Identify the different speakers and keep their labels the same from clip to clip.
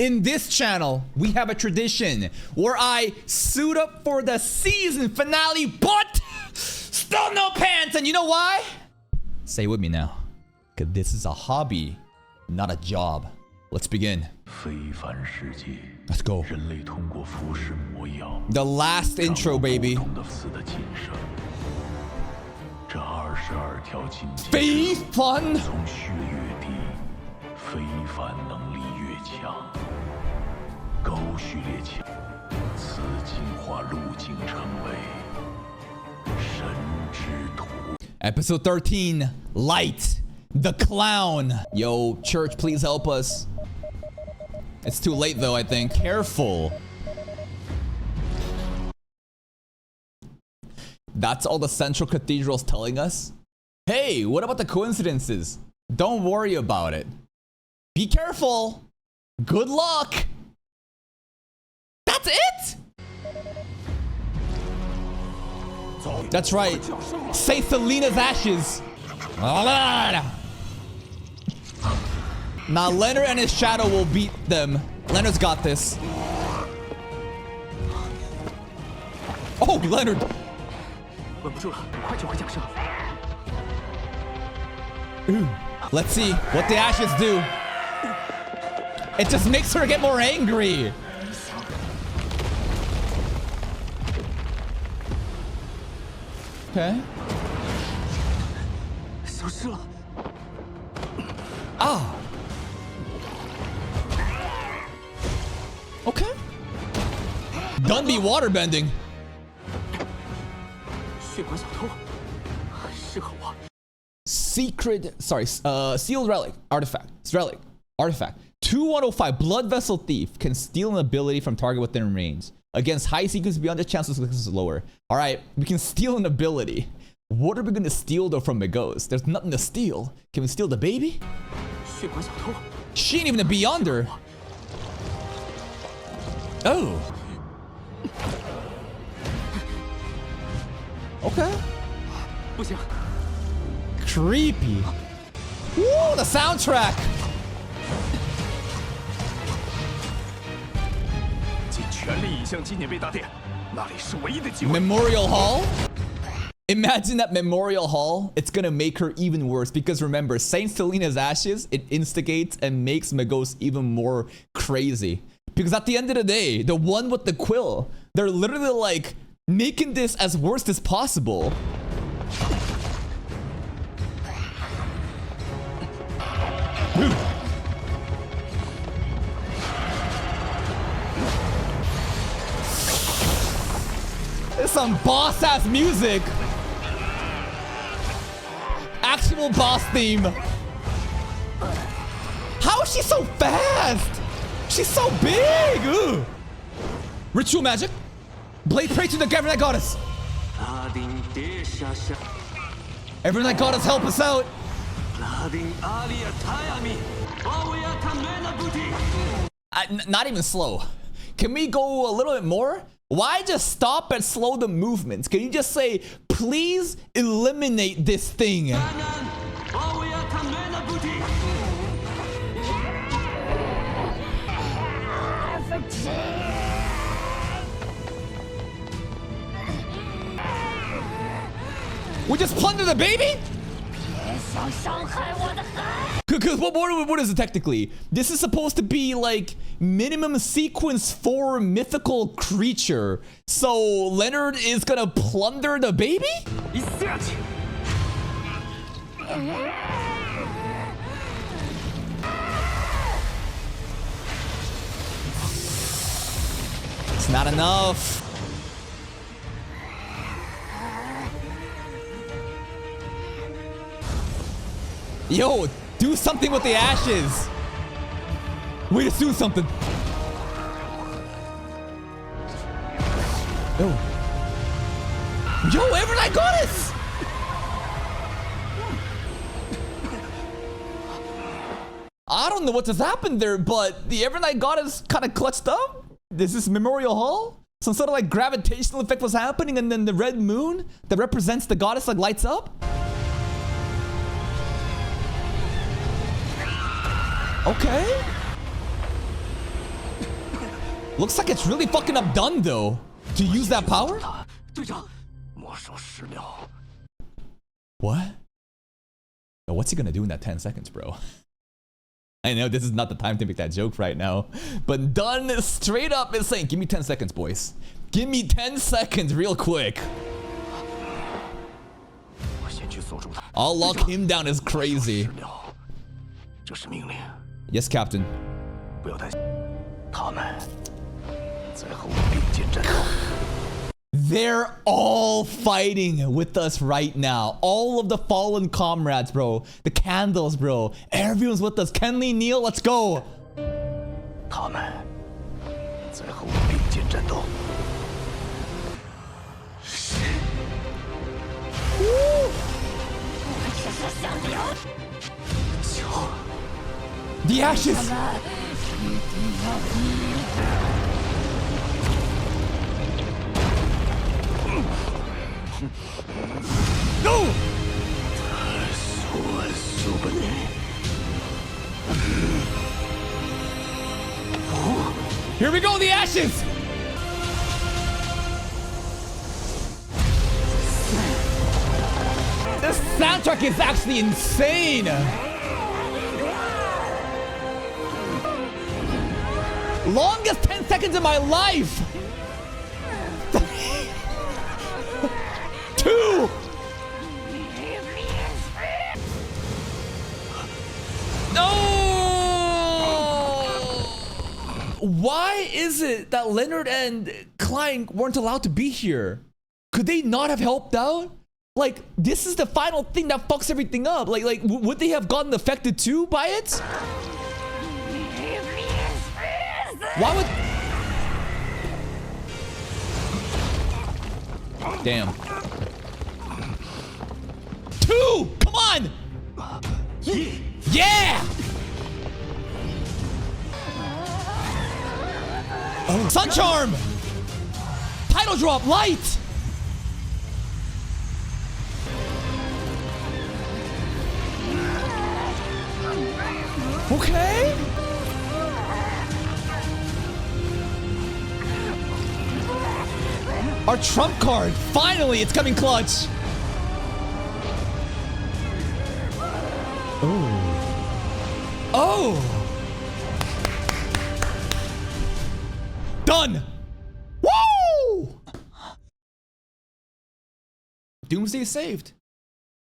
Speaker 1: In this channel, we have a tradition where I suit up for the season finale, but still no pants. And you know why? Say it with me now. Because this is a hobby, not a job. Let's begin. Let's go. The last intro, baby. Fei Fan. Episode 13, Light, the Clown. Yo, church, please help us. It's too late though, I think. Careful. That's all the Central Cathedral's telling us? Hey, what about the coincidences? Don't worry about it. Be careful. Good luck. That's it? That's right. Saint Selena's ashes. Now Leonard and his shadow will beat them. Leonard's got this. Oh, Leonard. Ooh. Let's see what the ashes do. It just makes her get more angry. Okay. Ah. Okay. Don't be waterbending. Sealed relic. Artifact. It's relic. Artifact. 2105. Blood Vessel Thief can steal an ability from target within range. Against high sequence beyond the chances is lower. Alright, we can steal an ability. What are we gonna steal though from the ghost? There's nothing to steal. Can we steal the baby? She ain't even a Beyonder. Oh. Okay. Creepy. Woo, the soundtrack. Memorial Hall? Imagine that Memorial Hall. It's gonna make her even worse because remember, Saint Selena's ashes, it instigates and makes Magos even more crazy. Because at the end of the day, the one with the quill, they're literally like making this as worst as possible. There's some boss-ass music. Actual boss theme. How is she so fast? She's so big. Ugh. Ritual magic. Blade pray to the Evernight Goddess. Evernight Goddess, help us out. Not even slow. Can we go a little bit more? Why just stop and slow the movements? Can you just say, please eliminate this thing? We just plunder the baby? Because what is it technically? This is supposed to be like minimum sequence 4 mythical creature. So Leonard is gonna plunder the baby? It's not enough. Yo, do something with the ashes. Way to do something. Yo, Evernight Goddess! I don't know what just happened there, but the Evernight Goddess kind of clutched up. Is this Memorial Hall? Some sort of like gravitational effect was happening, and then the red moon that represents the goddess like lights up. Okay. Looks like it's really fucking up done though. To use that power? What? Yo, what's he gonna do in that 10 seconds, bro? I know this is not the time to make that joke right now, but Dunn straight up is saying, give me 10 seconds, boys. Give me 10 seconds real quick. I'll lock him down as crazy. Yes, Captain. They're all fighting with us right now. All of the fallen comrades, bro. The candles, bro. Everyone's with us. Kenley, Neil, let's go. The ashes. No! Here we go, the ashes! This soundtrack is actually insane! Longest 10 seconds of my life! 2! No! Why is it that Leonard and Klein weren't allowed to be here? Could they not have helped out? Like, this is the final thing that fucks everything up. Like, would they have gotten affected too by it? Why would... Damn. 2! Come on! Yeah! Oh, Sun Charm! Title drop, light! Okay. Our trump card. Finally, it's coming clutch. Oh. Oh. Done. Woo! Doomsday saved.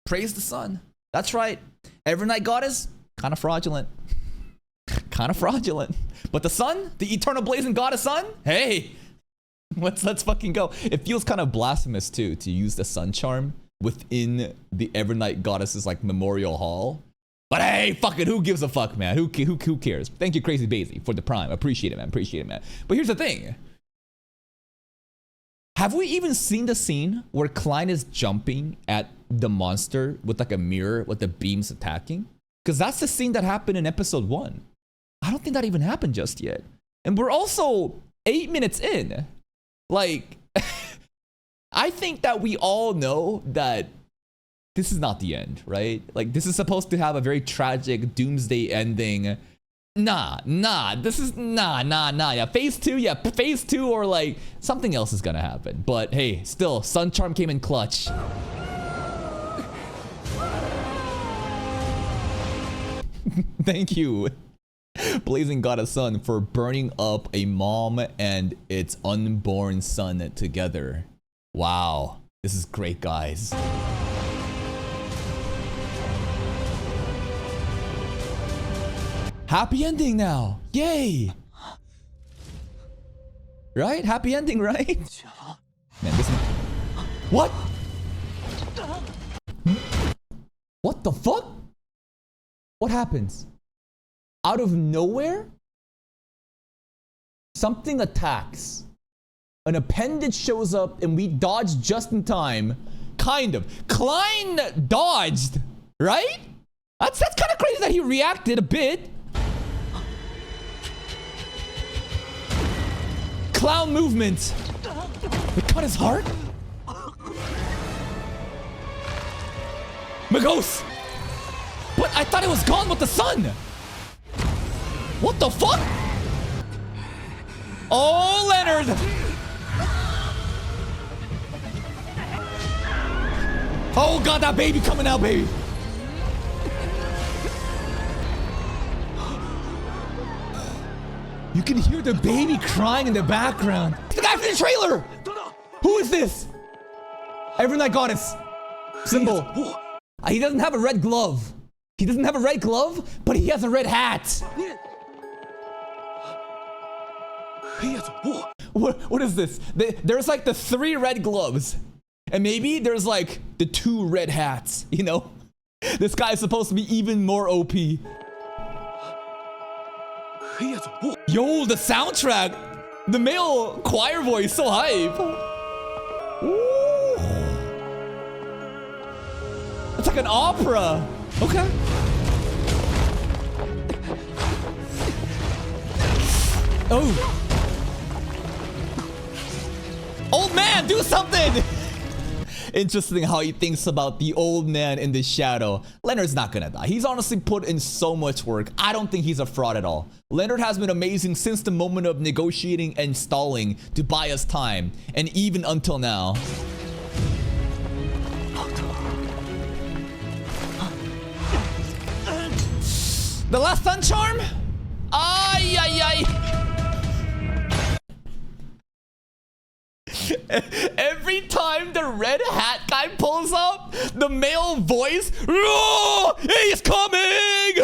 Speaker 1: Praise the sun. That's right. Every night goddess, kind of fraudulent. Kind of fraudulent. But the sun, the eternal blazing goddess sun, hey. Let's fucking go. It feels kind of blasphemous too to use the sun charm within the Evernight Goddess's like memorial hall. But hey, fuck it, who gives a fuck, man? Who cares? Thank you, Crazy Basie, for the prime. Appreciate it, man. Appreciate it, man. But here's the thing. Have we even seen the scene where Klein is jumping at the monster with like a mirror with the beams attacking? Because that's the scene that happened in episode 1. I don't think that even happened just yet. And we're also 8 minutes in. Like, I think that we all know that this is not the end, right? Like, this is supposed to have a very tragic doomsday ending. Nah. Yeah, phase 2 or like something else is gonna happen. But hey, still, Sun Charm came in clutch. Thank you, Blazing Goddess Sun, for burning up a mom and its unborn son together. Wow, this is great, guys. Happy ending now. Yay. Right? Happy ending, right? Man, this... What? What the fuck? What happens? Out of nowhere? Something attacks. An appendage shows up and we dodge just in time. Kind of. Klein dodged, right? That's kind of crazy that he reacted a bit. Clown movement. We cut his heart? Magos! But I thought it was gone with the sun! What the fuck? Oh! scared. Oh god, that baby coming out, baby. You can hear the baby crying in the background. The guy from the trailer. Who is this? Evernight Goddess. Symbol. He doesn't have a red glove. He doesn't have a red glove, but he has a red hat. What is this? There's like the 3 red gloves. And maybe there's like the 2 red hats, you know? This guy is supposed to be even more OP. Yo, the soundtrack. The male choir voice, so hype. Ooh. It's like an opera. Okay. Oh. Old man, do something! Interesting how he thinks about the old man in the shadow. Leonard's not gonna die. He's honestly put in so much work. I don't think he's a fraud at all. Leonard has been amazing since the moment of negotiating and stalling to buy us time, and even until now. The last sun charm? Ay, ay, ay. Every time the red hat guy pulls up, the male voice, oh, he's coming!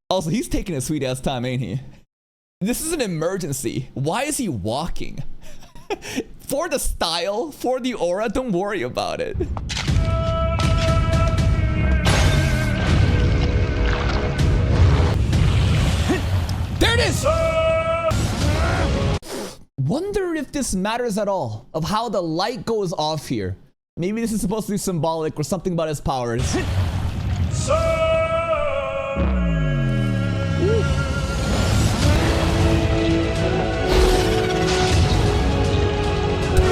Speaker 1: Also, he's taking a sweet ass time, ain't he? This is an emergency. Why is he walking? For the style, for the aura, don't worry about it. There it is! Wonder if this matters at all, of how the light goes off here. Maybe this is supposed to be symbolic or something about his powers.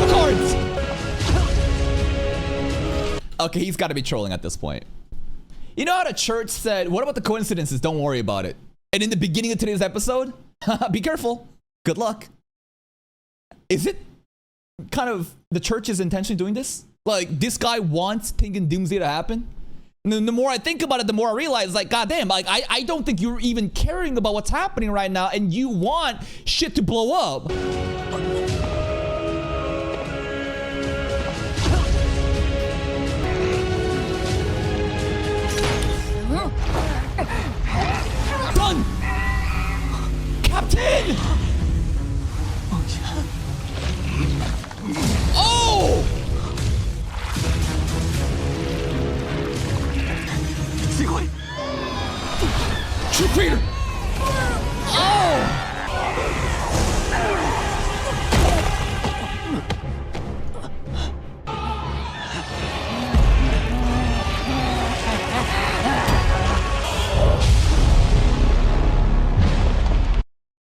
Speaker 1: Cards! Okay, he's got to be trolling at this point. You know how the church said, what about the coincidences? Don't worry about it. And in the beginning of today's episode, be careful. Good luck. Is it kind of the church's intention doing this? Like, this guy wants Tengen Doomsday to happen? And then the more I think about it, the more I realize, like, goddamn, like, I don't think you're even caring about what's happening right now, and you want shit to blow up. Done! Captain! Oh! True creator! Oh!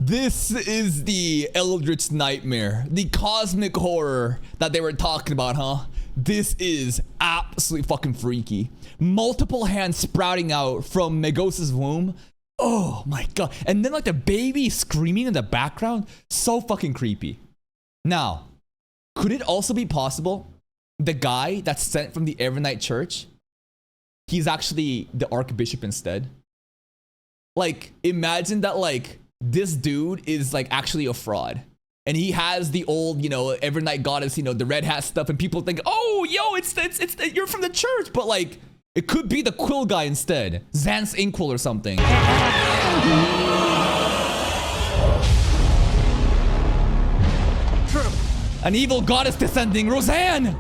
Speaker 1: This is the Eldritch Nightmare, the cosmic horror that they were talking about, huh? This is absolutely fucking freaky. Multiple hands sprouting out from Megos' womb. Oh my god. And then like the baby screaming in the background. So fucking creepy. Now, could it also be possible the guy that's sent from the Evernight Church, he's actually the Archbishop instead? Like, imagine that like this dude is like actually a fraud. And he has the old, you know, Evernight Goddess, you know, the red hat stuff, and people think, oh, yo, it's you're from the church, but like, it could be the Quill guy instead, Xanth's Inkwell or something. An evil goddess descending, Roseanne.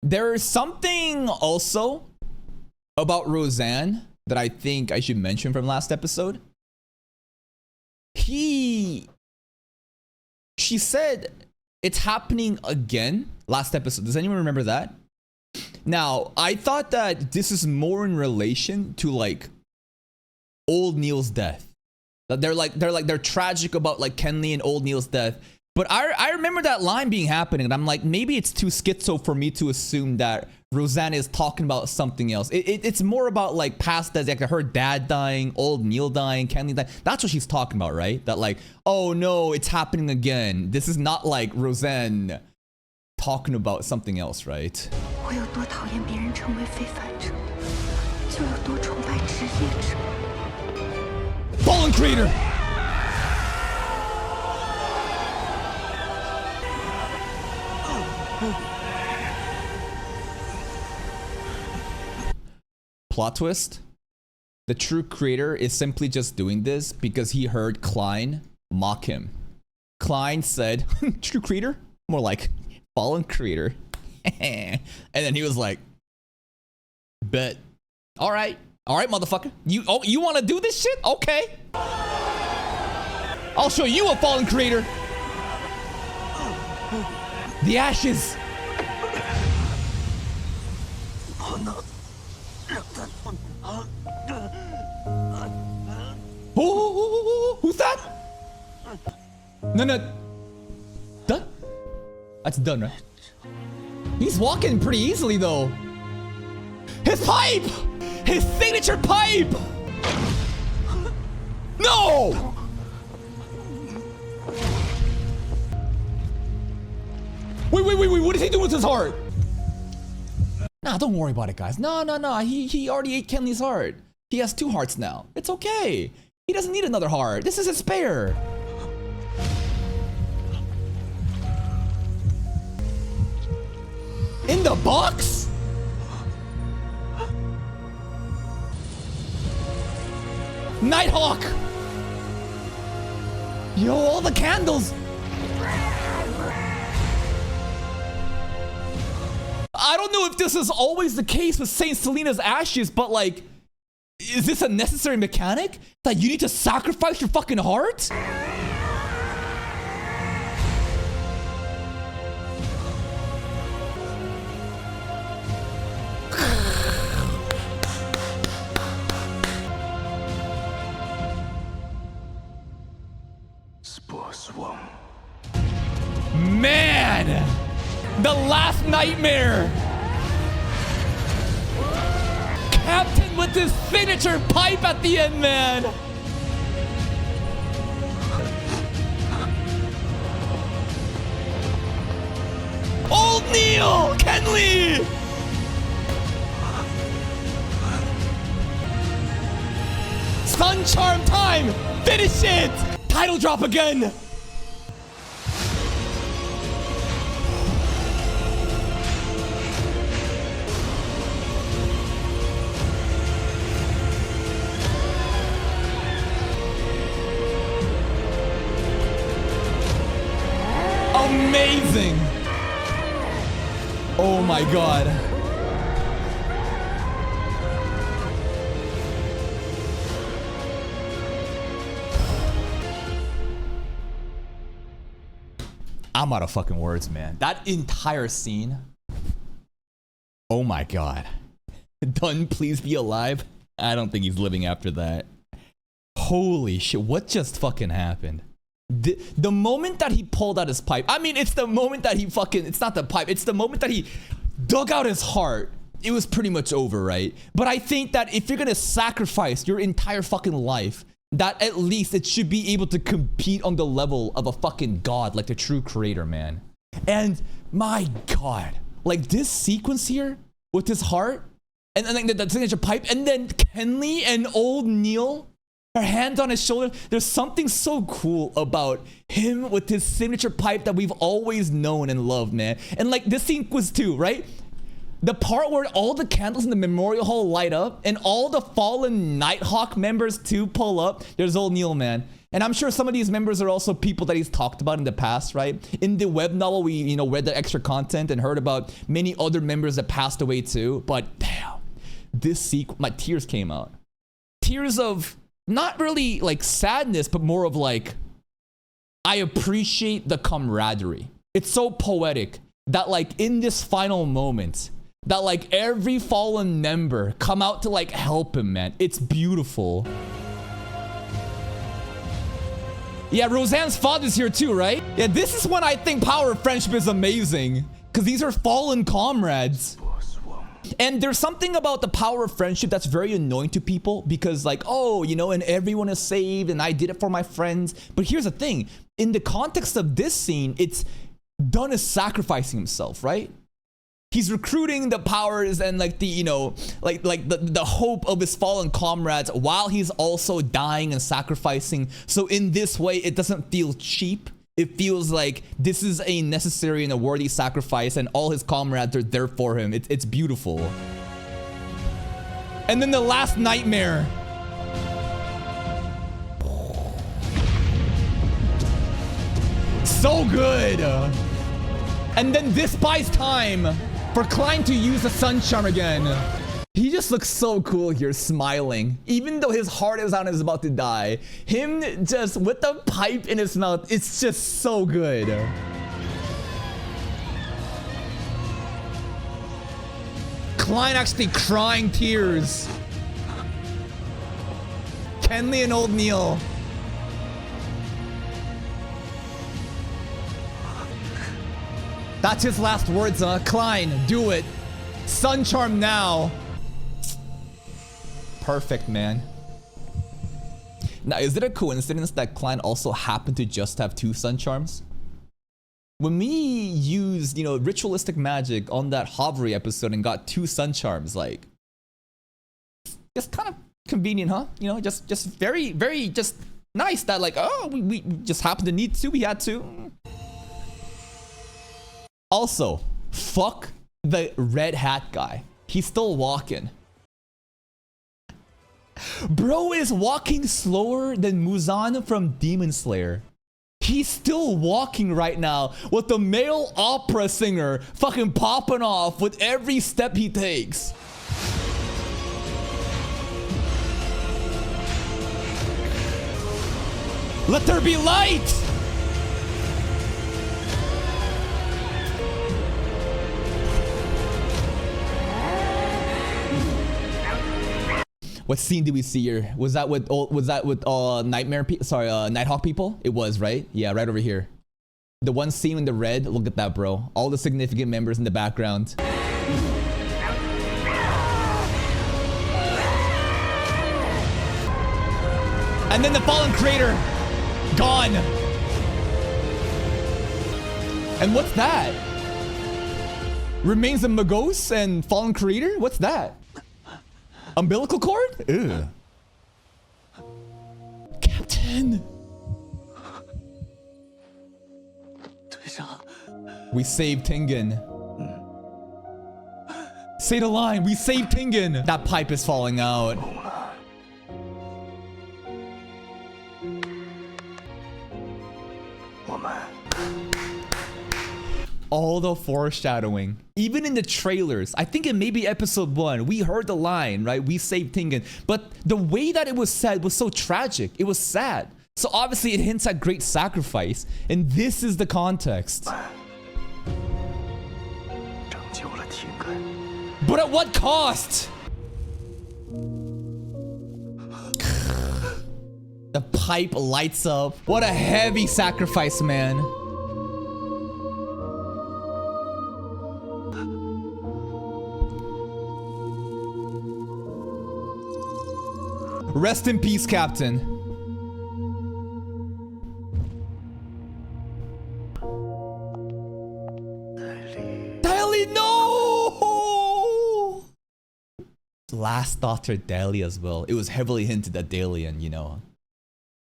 Speaker 1: There is something also about Roseanne that I think I should mention from last episode. She said it's happening again last episode. Does anyone remember that? Now, I thought that this is more in relation to like old Neil's death. That they're tragic about like Kenley and old Neil's death. But I remember that line being happening, and I'm like, maybe it's too schizo for me to assume that Rosanna is talking about something else. It's more about like past that, like her dad dying, old Neil dying, Kenley dying. That's what she's talking about, right? That like, oh no, it's happening again. This is not like Roseanne talking about something else, right? Fallen Creator! Plot twist. The true creator is simply just doing this because he heard Klein mock him. Klein said, true creator? More like fallen creator. And then he was like, bet. All right, motherfucker. You want to do this shit? Okay. I'll show you a fallen creator. The ashes. Oh, who's that? No. Done? That's done, right? He's walking pretty easily, though. His pipe! His signature pipe! No! Wait, what is he doing with his heart? Nah, don't worry about it, guys. No. He already ate Kenley's heart. He has 2 hearts now. It's okay. He doesn't need another heart. This is his spare. In the box? Nighthawk! Yo, all the candles! I don't know if this is always the case with Saint Selena's ashes, but like, is this a necessary mechanic? That you need to sacrifice your fucking heart? Man! The last nightmare! Captain with his signature pipe at the end, man! Old Neil! Kenley! Sun Charm time! Finish it! Title drop again! Amazing! Oh my god. I'm out of fucking words, man. That entire scene. Oh my god. Dunn, please be alive. I don't think he's living after that. Holy shit, what just fucking happened? The moment that he pulled out his pipe, I mean, it's the moment that he fucking, it's not the pipe, it's the moment that he dug out his heart. It was pretty much over, right? But I think that if you're gonna sacrifice your entire fucking life, that at least it should be able to compete on the level of a fucking god, like the true creator, man. And my god, like this sequence here with his heart and then the signature pipe, and then Kenley and old Neil, her hand on his shoulder. There's something so cool about him with his signature pipe that we've always known and loved, man. And like this scene was too, right? The part where all the candles in the memorial hall light up and all the fallen Nighthawk members too pull up. There's old Neil, man. And I'm sure some of these members are also people that he's talked about in the past, right? In the web novel, we, you know, read the extra content and heard about many other members that passed away too. But damn, this sequence, my tears came out. Tears of not really like sadness, but more of like, I appreciate the camaraderie. It's so poetic that like in this final moment, that like every fallen member come out to like help him, man. It's beautiful. Yeah, Roseanne's father's here too, right? Yeah, this is when I think power of friendship is amazing. Because these are fallen comrades. And there's something about the power of friendship that's very annoying to people. Because like, oh, you know, and everyone is saved and I did it for my friends. But here's the thing. In the context of this scene, it's Dunn is sacrificing himself, right? He's recruiting the powers and like the, you know, like the hope of his fallen comrades while he's also dying and sacrificing. So in this way, it doesn't feel cheap. It feels like this is a necessary and a worthy sacrifice and all his comrades are there for him. It's beautiful. And then the last nightmare. So good. And then this buys time for Klein to use the sun charm again. He just looks so cool here, smiling. Even though his heart is out and is about to die. Him just with the pipe in his mouth, it's just so good. Klein actually crying tears. Kenley and old Neil. That's his last words, huh? Klein, do it. Sun charm now. Perfect, man. Now, is it a coincidence that Klein also happened to just have 2 sun charms? When we used, you know, ritualistic magic on that Hovry episode and got 2 sun charms, like, just kind of convenient, huh? You know, just very, very just nice that like, oh, we just happened to need 2, we had to. Also, fuck the red hat guy. He's still walking. Bro is walking slower than Muzan from Demon Slayer. He's still walking right now with the male opera singer fucking popping off with every step he takes. Let there be light! What scene did we see here? Was that with Nighthawk people? It was, right? Yeah, right over here. The one scene in the red. Look at that, bro. All the significant members in the background. And then the fallen crater. Gone. And what's that? Remains of Magos and fallen crater? What's that? Umbilical cord? Ew. Captain! We saved Tengen. Say the line, we saved Tengen! That pipe is falling out. All the foreshadowing. Even in the trailers, I think it may be episode 1, we heard the line, right? We saved Tengen. But the way that it was said was so tragic. It was sad. So obviously it hints at great sacrifice. And this is the context. But at what cost? The pipe lights up. What a heavy sacrifice, man. Rest in peace, Captain. Daily, no! Last daughter, Daily, as well. It was heavily hinted that Daily and, you know,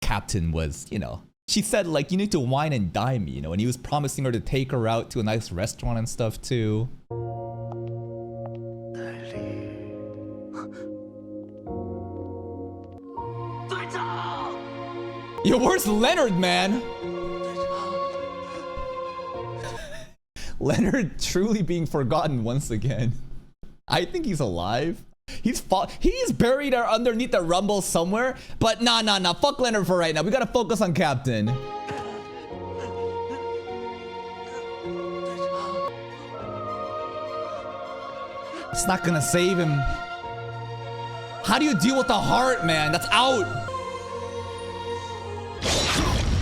Speaker 1: Captain was, you know, she said, like, you need to wine and dine me, you know, and he was promising her to take her out to a nice restaurant and stuff, too. Yo, where's Leonard, man? Leonard truly being forgotten once again. I think he's alive. He's buried underneath the rumble somewhere. But nah. Fuck Leonard for right now. We gotta focus on Captain. It's not gonna save him. How do you deal with the heart, man? That's out.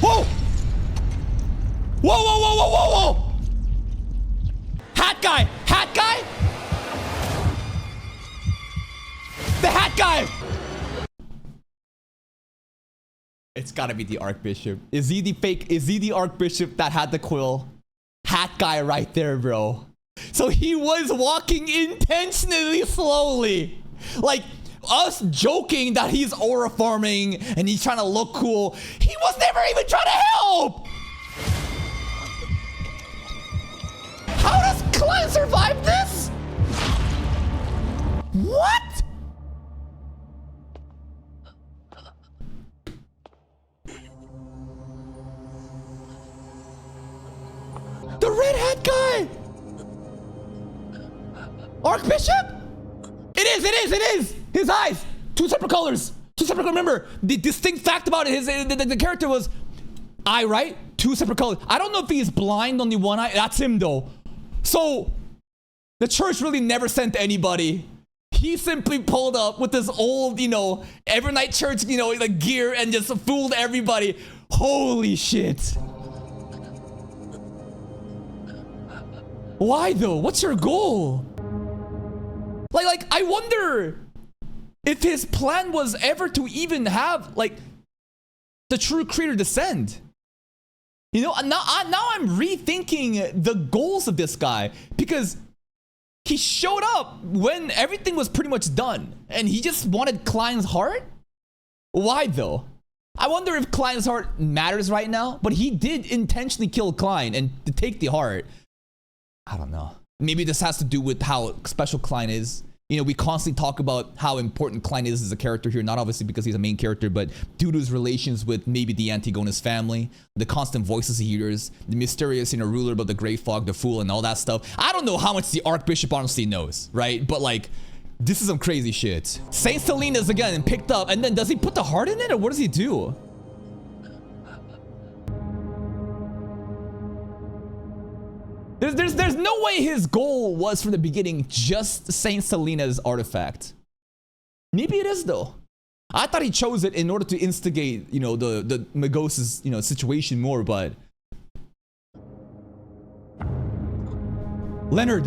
Speaker 1: Whoa! Whoa, whoa, whoa, whoa, whoa, whoa! Hat guy! Hat guy? The hat guy! It's gotta be the Archbishop. Is he the fake? Is he the Archbishop that had the quill? Hat guy right there, bro. So he was walking intentionally slowly. Like, us joking that he's aura farming and he's trying to look cool. He was never even trying to help! How does Klein survive this? What? The red hat guy! Archbishop? It is, it is, it is! His eyes! Two separate colors! Two separate, remember, the distinct fact about it, the character was eye, right? Two separate colors. I don't know if he's blind on the one eye. That's him though. So, the church really never sent anybody. He simply pulled up with this old, you know, every night church, you know, like gear and just fooled everybody. Holy shit. Why though? What's your goal? Like, I wonder if his plan was ever to even have, like, the true creator descend. You know, now I'm rethinking the goals of this guy because he showed up when everything was pretty much done and he just wanted Klein's heart? Why though? I wonder if Klein's heart matters right now, but he did intentionally kill Klein and to take the heart. I don't know. Maybe this has to do with how special Klein is. You know, we constantly talk about how important Klein is as a character here, not obviously because he's a main character, but due to his relations with maybe the Antigonus family, the constant voices he hears, the mysterious, you know, ruler about the Grey Fog, the Fool, and all that stuff. I don't know how much the Archbishop honestly knows, right? But like, this is some crazy shit. Saint Selena's again picked up, and then does he put the heart in it, or what does he do? There's no way his goal was from the beginning just Saint Selena's artifact. Maybe it is though. I thought he chose it in order to instigate, you know, the Magos's, you know, situation more, but Leonard,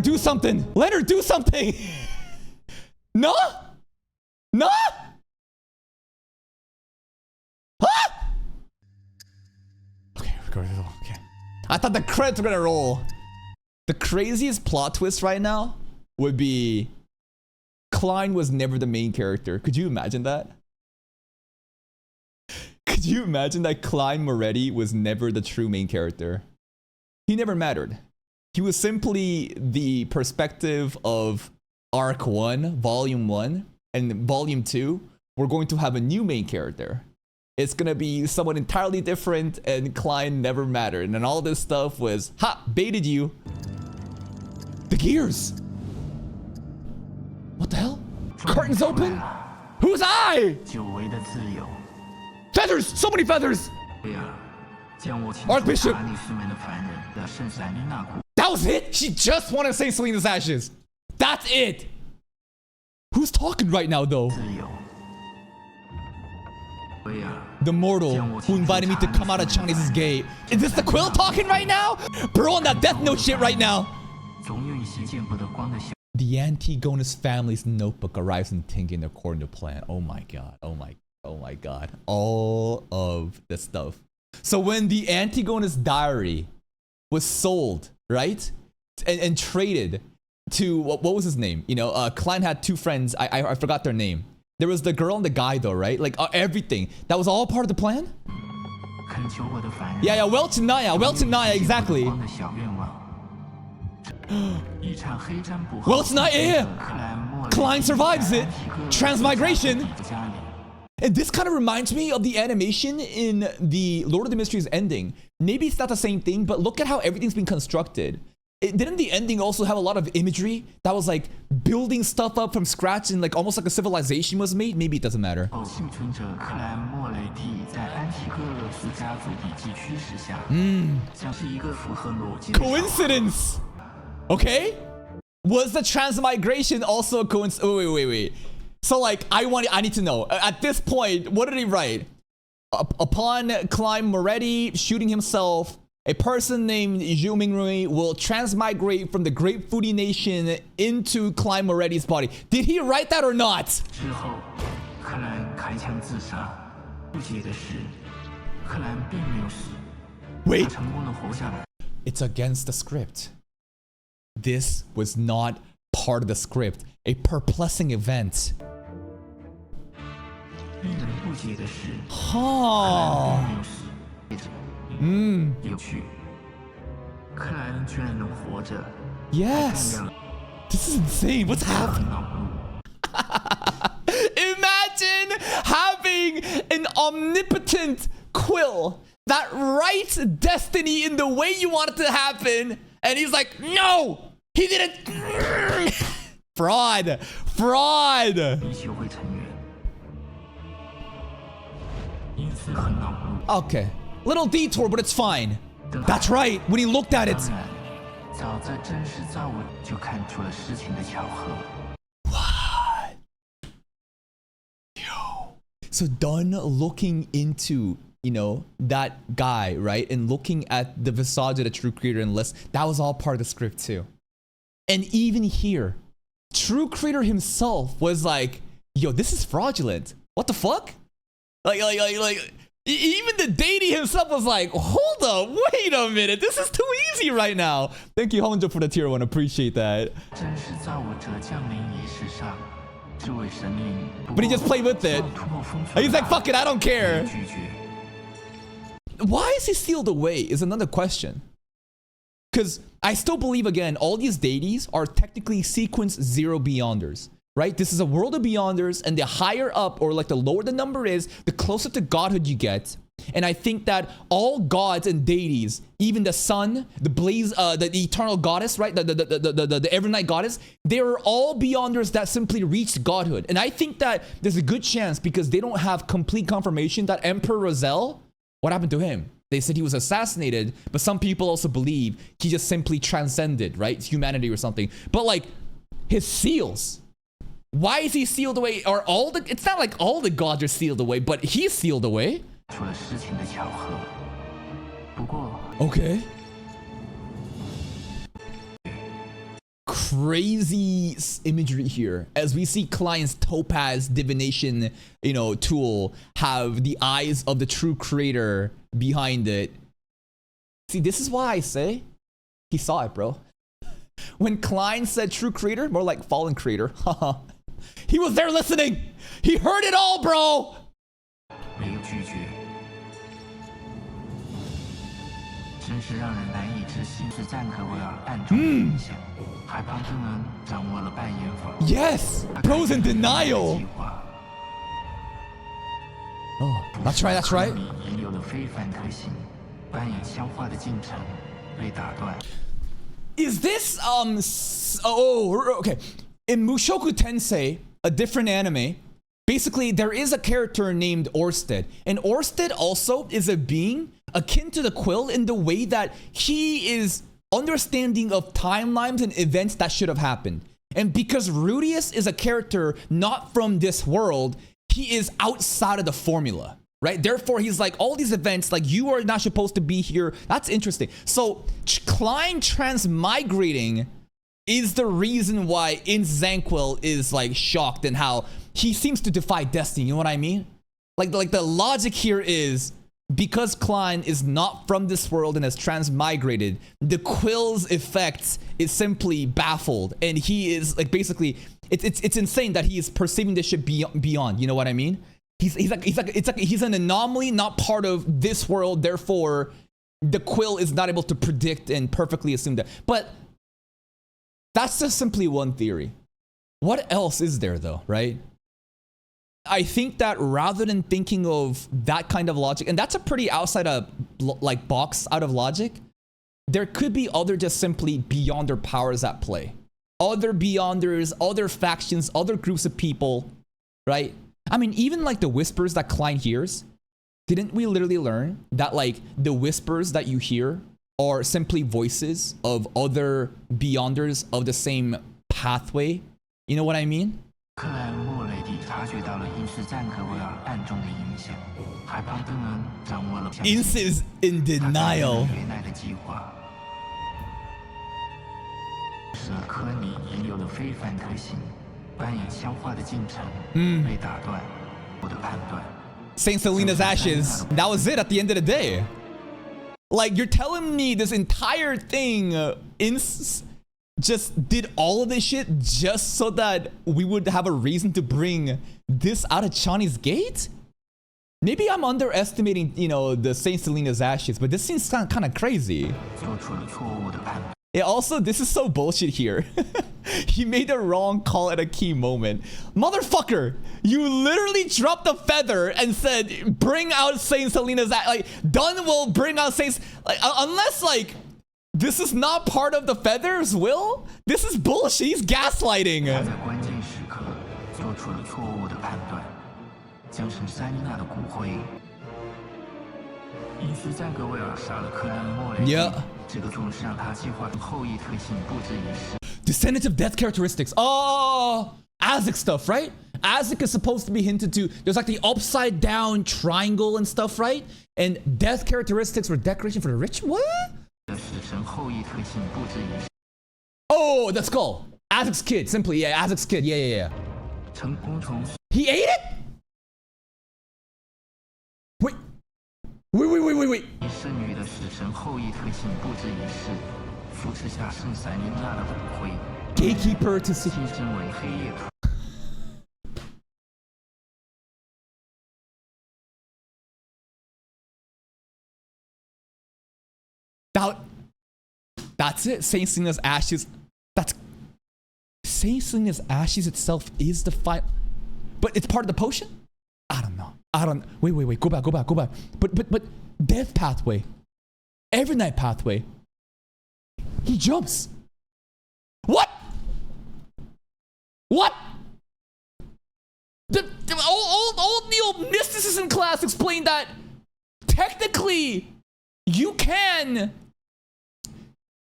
Speaker 1: do something. Leonard, do something. No? No? Huh? Okay, okay. I thought the credits were gonna roll. The craziest plot twist right now would be Klein was never the main character. Could you imagine that? Could you imagine that Klein Moretti was never the true main character? He never mattered. He was simply the perspective of Arc 1, Volume 1, and Volume 2. We're going to have a new main character. It's gonna be someone entirely different, and Klein never mattered. And all this stuff was, ha, baited you. The gears. What the hell? Curtains open? Whose eye? Feathers! So many feathers! Archbishop! That was it? She just wanted Saint Selena's ashes. That's it! Who's talking right now, though? The mortal who invited me to come out of Chinese gate. Is this the Quill talking right now? Bro, on that Death Note shit right now. The Antigonus family's notebook arrives in Tingen according to plan. Oh my god. Oh my god. All of the stuff. So when the Antigonus diary was sold, right? And traded to, what was his name? You know, Klein had two friends. I forgot their name. There was the girl and the guy though, right? Like everything. That was all part of the plan? Yeah, Welch and Naya, exactly. Welch and Naya, yeah. Klein survives it. Transmigration. And this kind of reminds me of the animation in the Lord of the Mysteries ending. Maybe it's not the same thing, but look at how everything's been constructed. Didn't the ending also have a lot of imagery that was like building stuff up from scratch and like almost like a civilization was made? Maybe it doesn't matter. Coincidence! Okay? Was the transmigration also a coincidence? Oh, wait. So like, I need to know. At this point, what did he write? Upon Klein Moretti shooting himself, a person named Zhu Mingrui will transmigrate from the Great Foodie Nation into Klein Moretti's body. Did he write that or not? Wait. It's against the script. This was not part of the script. A perplexing event. Huh. Yes. This is insane. What's happening? Imagine having an omnipotent quill that writes destiny in the way you want it to happen. And he's like, no, he didn't. Fraud. Fraud. Okay. Little detour, but it's fine. That's right. When he looked at it. What? Yo. So done looking into, you know, that guy, right? And looking at the visage of the true creator and list, that was all part of the script too. And even here, true creator himself was like, yo, this is fraudulent. What the fuck? Like, even the deity himself was like, hold up, wait a minute, this is too easy right now. Thank you, Honjo, for the tier 1. Appreciate that. But he just played with it. He's like, fuck it, I don't care. Why is he sealed away is another question. Because I still believe, again, all these deities are technically sequence 0 beyonders. Right? This is a world of beyonders, and the higher up, or like the lower the number is, the closer to godhood you get. And I think that all gods and deities, even the sun, the blaze, the eternal goddess, right? The evernight goddess, they are all beyonders that simply reached godhood. And I think that there's a good chance, because they don't have complete confirmation, that Emperor Roselle, what happened to him? They said he was assassinated, but some people also believe he just simply transcended, right? Humanity or something. But like, his seals, why is he sealed away? Are all the, it's not like all the gods are sealed away, but he's sealed away. Okay. Crazy imagery here as we see Klein's topaz divination, you know, tool have the eyes of the true creator behind it. See, this is why I say he saw it, bro. When Klein said true creator, more like fallen creator. Haha. He was there listening. He heard it all, bro. Yes, bro's in denial. Oh, that's right, that's right. Is this oh, okay. In Mushoku Tensei, a different anime, basically there is a character named Orsted. And Orsted also is a being akin to the Quill in the way that he is understanding of timelines and events that should have happened. And because Rudius is a character not from this world, he is outside of the formula, right? Therefore, he's like, all these events, like, you are not supposed to be here. That's interesting. So Klein transmigrating is the reason why Zanquil is like shocked and how he seems to defy destiny. You know what I mean? Like the logic here is, because Klein is not from this world and has transmigrated, the Quill's effect is simply baffled, and he is like, basically, it's insane that he is perceiving this shit beyond. You know what I mean? He's like he's an anomaly, not part of this world. Therefore, the Quill is not able to predict and perfectly assume that. But that's just simply one theory. What else is there though, right? I think that rather than thinking of that kind of logic, and that's a pretty outside of like box out of logic, there could be other just simply beyonder powers at play. Other beyonders, other factions, other groups of people, right? I mean, even like the whispers that Klein hears, didn't we literally learn that like the whispers that you hear are simply voices of other beyonders of the same pathway? You know what I mean?
Speaker 2: 克莱恩莫雷蒂察觉到了因是赞格维尔暗中的影响，海邦登恩掌握了
Speaker 1: UNC is in denial.
Speaker 2: 原来的计划，使科尼遗留了非凡特性，扮演消化的进程被打断。我的判断
Speaker 1: Saint Selena's ashes. That was it at the end of the day. Like, you're telling me this entire thing just did all of this shit just so that we would have a reason to bring this out of Chani's gate? Maybe I'm underestimating, you know, the Saint Selena's ashes, but this seems kind of crazy.
Speaker 2: 做出了错误的判断。
Speaker 1: Yeah, also, this is so bullshit here. He made a wrong call at a key moment. Motherfucker, you literally dropped the feather and said, bring out Saint Selena's ash. Like, Dunn will bring out Saint... Like, unless, like, this is not part of the feather's will? This is bullshit. He's gaslighting.
Speaker 2: 他在关键时刻做出了错误的判断，将圣塞琳娜的骨灰。因是赞格维尔杀了克莱恩莫雷蒂。
Speaker 1: Yeah.
Speaker 2: 这个总是让他计划的后羿特性布置仪式。
Speaker 1: Descendants of death characteristics. Oh, Azek stuff, right? Azek is supposed to be hinted to. There's like the upside down triangle and stuff, right? And death characteristics were decoration for the rich. What?
Speaker 2: 使神后羿特性布置仪式。
Speaker 1: Oh, the skull. Azek's kid. Simply, yeah, Azek's kid. Yeah.
Speaker 2: 成功从
Speaker 1: He ate it? Wait.
Speaker 2: 圣女的使神后羿特性布置仪式，扶持下圣塞琳娜的骨灰，
Speaker 1: Gatekeeper to see.
Speaker 2: 晋升为黑夜图。
Speaker 1: That's it. Saint Selena's ashes. That's Saint Selena's ashes itself is the fight, but it's part of the potion. I don't know. Wait. Go back. But death pathway, every night pathway. He jumps. What? The old Neo mysticism class explained that technically you can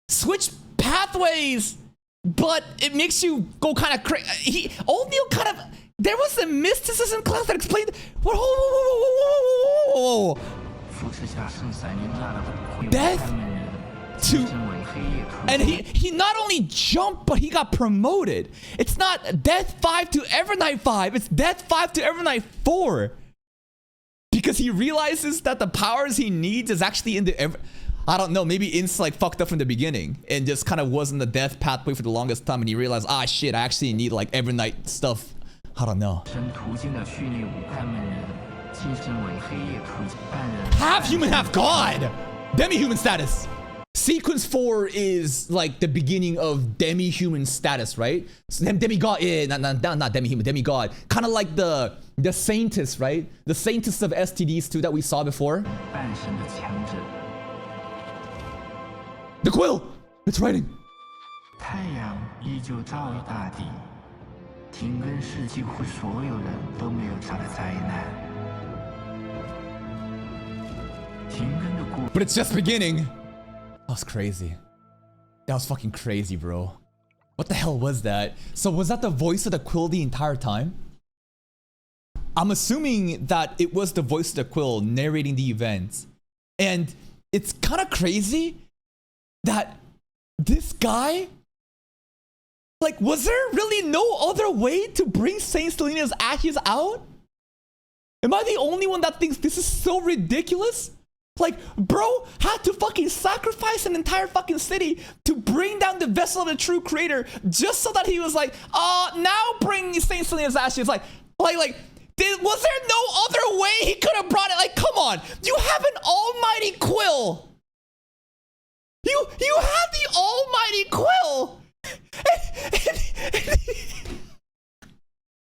Speaker 1: switch pathways, but it makes you go kind of crazy. Old Neo kind of. There was a mysticism class that explained. Whoa. Death to. And he not only jumped, but he got promoted. It's not Death 5 to Evernight 5. It's Death 5 to Evernight 4. Because he realizes that the powers he needs is actually in the... I don't know, maybe Ince like fucked up from the beginning and just kind of was in the death pathway for the longest time, and he realized, ah shit, I actually need like Evernight stuff. I don't know. Half human, half god! Demi-human status! Sequence 4 is like the beginning of demi-human status, right? So demigod, not demi-human, demigod. Kind of like the Saintess, right? The Saintess of STDs too that we saw before. The quill! It's writing.
Speaker 2: 太阳依旧照耀大地，停更是几乎所有人都没有查的灾难。停更的故
Speaker 1: But it's just beginning. That was crazy. That was fucking crazy, bro. What the hell was that? So was that the voice of the quill the entire time? I'm assuming that it was the voice of the quill narrating the events. And it's kind of crazy that this guy, like, was there really no other way to bring Saint Selena's ashes out? Am I the only one that thinks this is so ridiculous? Like, bro had to fucking sacrifice an entire fucking city to bring down the vessel of the true creator just so that he was like, now bring Saint Selena's ashes. Was there no other way he could have brought it? Like, come on. You have an almighty quill. You have the almighty quill.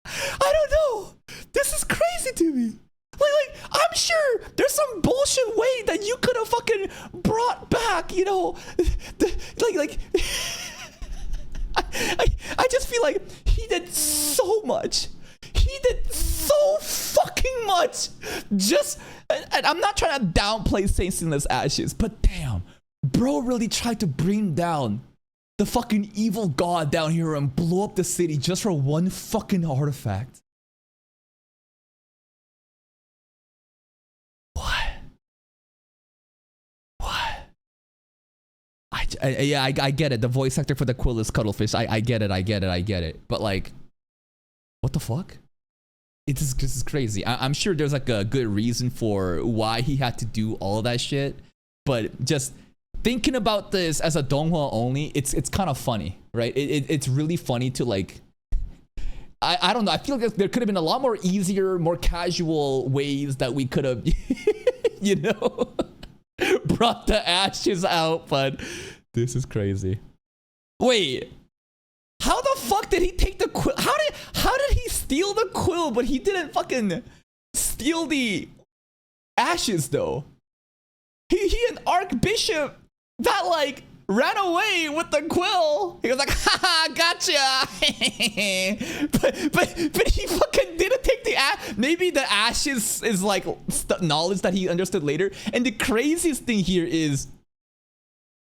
Speaker 1: I don't know. This is crazy to me. Like, I'm sure there's some bullshit way that you could have fucking brought back, you know, I just feel like he did so much. He did so fucking much. And I'm not trying to downplay Saint Selena's ashes, but damn, bro really tried to bring down the fucking evil god down here and blow up the city just for one fucking artifact. What? I get it. The voice actor for the quill is Cuttlefish. I get it. But like, what the fuck? This is crazy. I'm sure there's like a good reason for why he had to do all of that shit. But just thinking about this as a donghua only, it's kind of funny, right? It's really funny to like, I don't know. I feel like there could have been a lot more easier, more casual ways that we could have, you know, brought the ashes out. But this is crazy. Wait, how the fuck did he take the quill? How did he steal the quill, but he didn't fucking steal the ashes though? He an archbishop that like ran away with the quill. He was like, haha, gotcha. but he fucking didn't take the ash. Maybe the ashes is like knowledge that he understood later. And the craziest thing here is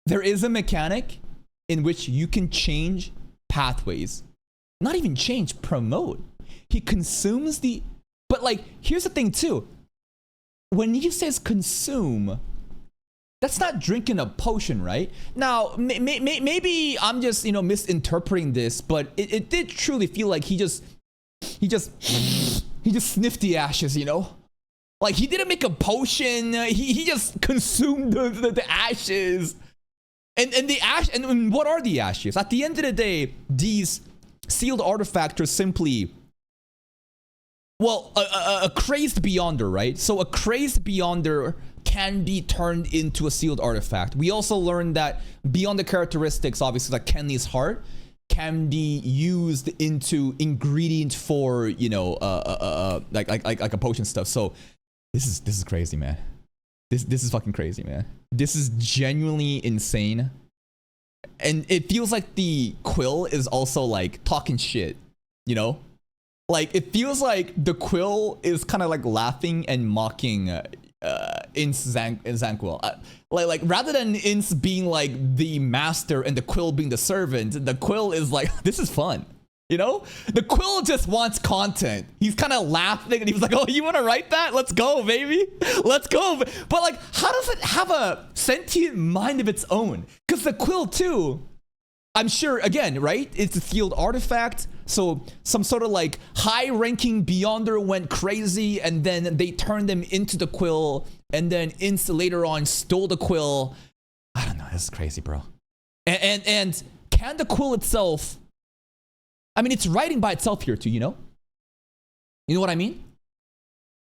Speaker 1: there is a mechanic in which you can change pathways. Not even change, promote. He consumes the, but like, here's the thing too. When he says consume, that's not drinking a potion, right? Now, maybe I'm just, you know, misinterpreting this, but it did truly feel like he just sniffed the ashes, you know? Like, he didn't make a potion. He just consumed the ashes. And the ash, and what are the ashes? At the end of the day, these sealed artifacts are simply, well, a crazed beyonder, right? So a crazed beyonder can be turned into a sealed artifact. We also learned that beyond the characteristics, obviously, like Kenley's heart can be used into ingredient for, you know, like a potion stuff. So this is crazy, man. This is fucking crazy, man. This is genuinely insane. And it feels like the quill is also like talking shit, you know? Like, it feels like the quill is kind of like laughing and mocking Ince Zanquil. Like rather than Ince being like the master and the quill being the servant, the quill is like, this is fun. You know, the quill just wants content. He's kind of laughing and he was like, oh, you want to write that? Let's go, baby. Let's go. But like, how does it have a sentient mind of its own? Because the quill too, I'm sure, again, right? It's a sealed artifact. So some sort of like high ranking beyonder went crazy and then they turned them into the quill. And then Ince later on stole the quill. I don't know. This is crazy, bro. And can the quill itself, I mean, it's writing by itself here too, you know? You know what I mean?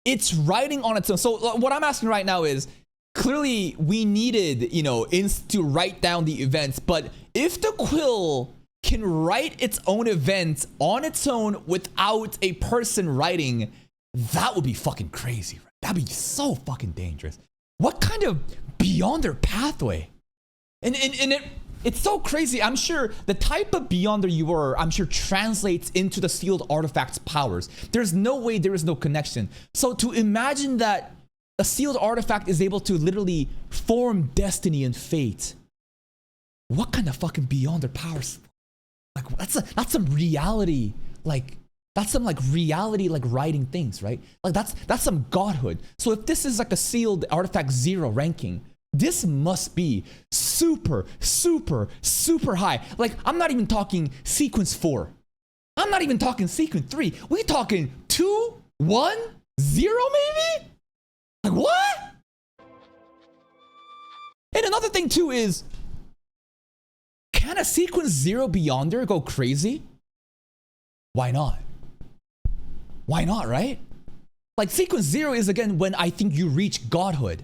Speaker 1: It's writing on its own. So what I'm asking right now is, clearly we needed, you know, Ince to write down the events, but if the quill can write its own events on its own without a person writing, that would be fucking crazy. Right? That'd be so fucking dangerous. What kind of beyonder pathway? And it's so crazy. I'm sure the type of beyonder you were, I'm sure translates into the sealed artifact's powers. There's no way there is no connection. So to imagine that a sealed artifact is able to literally form destiny and fate, what kind of fucking beyonder powers? Like, that's some reality, like, that's some like reality, like writing things, right? Like that's some godhood. So if this is like a sealed artifact 0 ranking, this must be super, super, super high. Like, I'm not even talking sequence 4. I'm not even talking sequence 3. We're talking 2, 1, 0 maybe? Like, what? And another thing too is, can a sequence 0 beyonder go crazy? Why not? Why not, right? Like, sequence 0 is, again, when I think you reach godhood.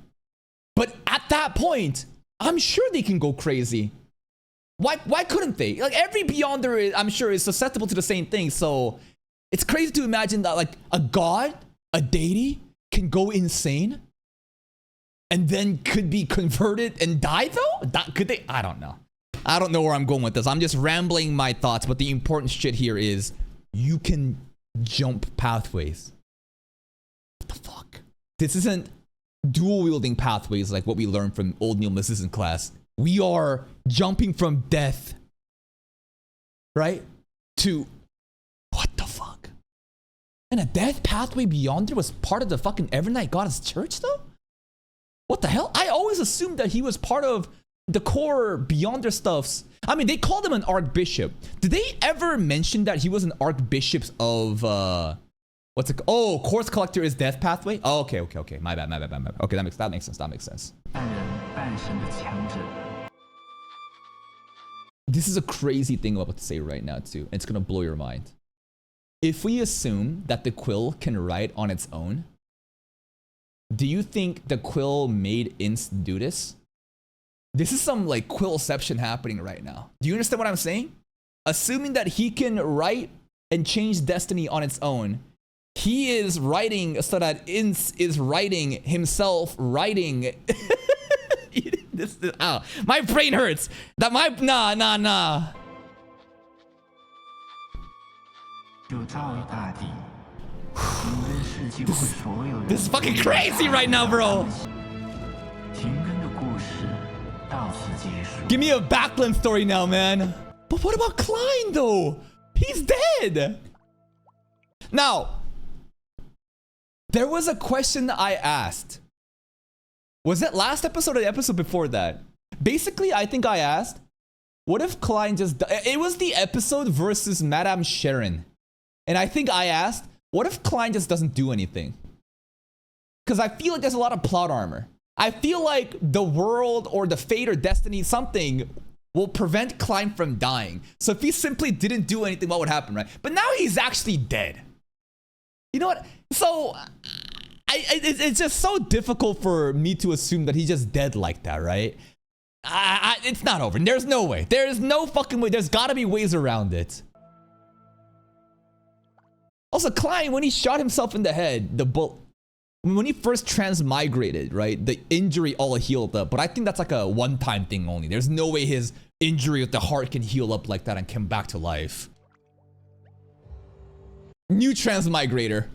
Speaker 1: But at that point, I'm sure they can go crazy. Why couldn't they? Like, every beyonder, I'm sure, is susceptible to the same thing. So it's crazy to imagine that, like, a god, a deity, can go insane and then could be converted and die, though? Could they? I don't know. I don't know where I'm going with this. I'm just rambling my thoughts, but the important shit here is you can jump pathways. What the fuck? This isn't dual wielding pathways like what we learned from old Neil Missis's class. We are jumping from death right? To what the fuck? And a death pathway beyond there was part of the fucking Evernight Goddess Church though? What the hell? I always assumed that he was part of the core Beyonder stuffs. I mean, they called him an archbishop. Did they ever mention that he was an archbishop of what's it? Oh, Course Collector is Death Pathway. Oh, okay. My bad. Okay, that makes sense. This is a crazy thing I'm about to say right now too. It's gonna blow your mind. If we assume that the quill can write on its own, do you think the quill made Inst do this? This is some like quillception happening right now. Do you understand what I'm saying? Assuming that he can write and change destiny on its own, he is writing so that Inst is writing himself writing. My brain hurts. That my nah. This is fucking crazy right now, bro. Give me a backland story now, man. But what about Klein though? He's dead. Now, there was a question I asked. Was it last episode or the episode before that? Basically, I think I asked, what if Klein just... It was the episode versus Madame Sharon. And I think I asked, what if Klein just doesn't do anything? Because I feel like there's a lot of plot armor. I feel like the world or the fate or destiny, something will prevent Klein from dying. So if he simply didn't do anything, what would happen, right? But now he's actually dead. You know what? So... it's just so difficult for me to assume that he's just dead like that, right? It's not over. There's no way. There is no fucking way. There's gotta be ways around it. Also, Klein, when he shot himself in the head, when he first transmigrated, right? The injury all healed up. But I think that's like a one-time thing only. There's no way his injury with the heart can heal up like that and come back to life. New transmigrator.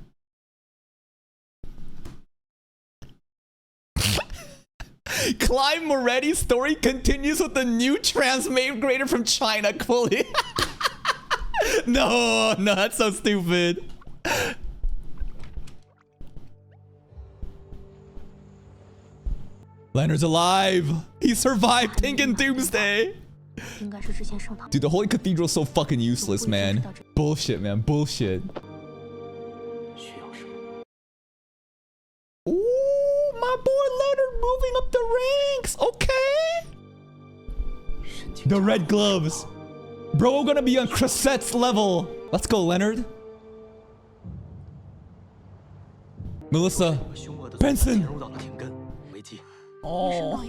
Speaker 1: Klein Moretti's story continues with the new transmigrator from China, Quilly. No, that's so stupid. Leonard's alive. He survived Tinkin Doomsday. Dude, the Holy Cathedral is so fucking useless, man. Bullshit, man. Bullshit. Ooh, my boy Leonard moving up the ranks. Okay. The red gloves. Bro, we're gonna be on Cressette's level. Let's go, Leonard. Melissa. Benson. Oh.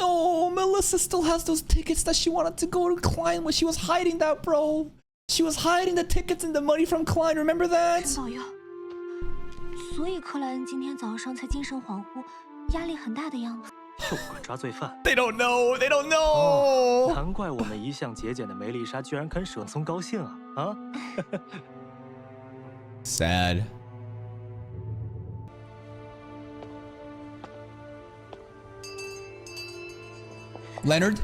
Speaker 1: No, Melissa still has those tickets that she wanted to go to Klein when she was hiding that, bro. She was hiding the tickets and the money from Klein. Remember that? They don't know. They don't know.
Speaker 3: 难怪我们一向节俭的梅丽莎居然肯舍松高兴啊！
Speaker 1: Sad. Leonard?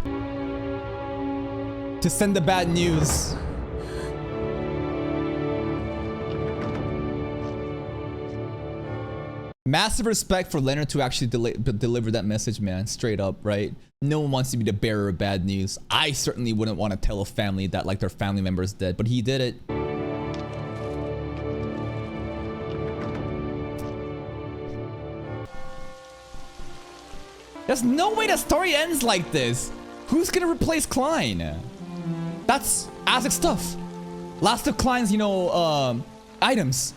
Speaker 1: To send the bad news. Massive respect for Leonard to actually deliver that message, man. Straight up, right? No one wants to be the bearer of bad news. I certainly wouldn't want to tell a family that like their family member is dead, but he did it. There's no way the story ends like this. Who's gonna replace Klein? That's Azek stuff. Last of Klein's, you know, items.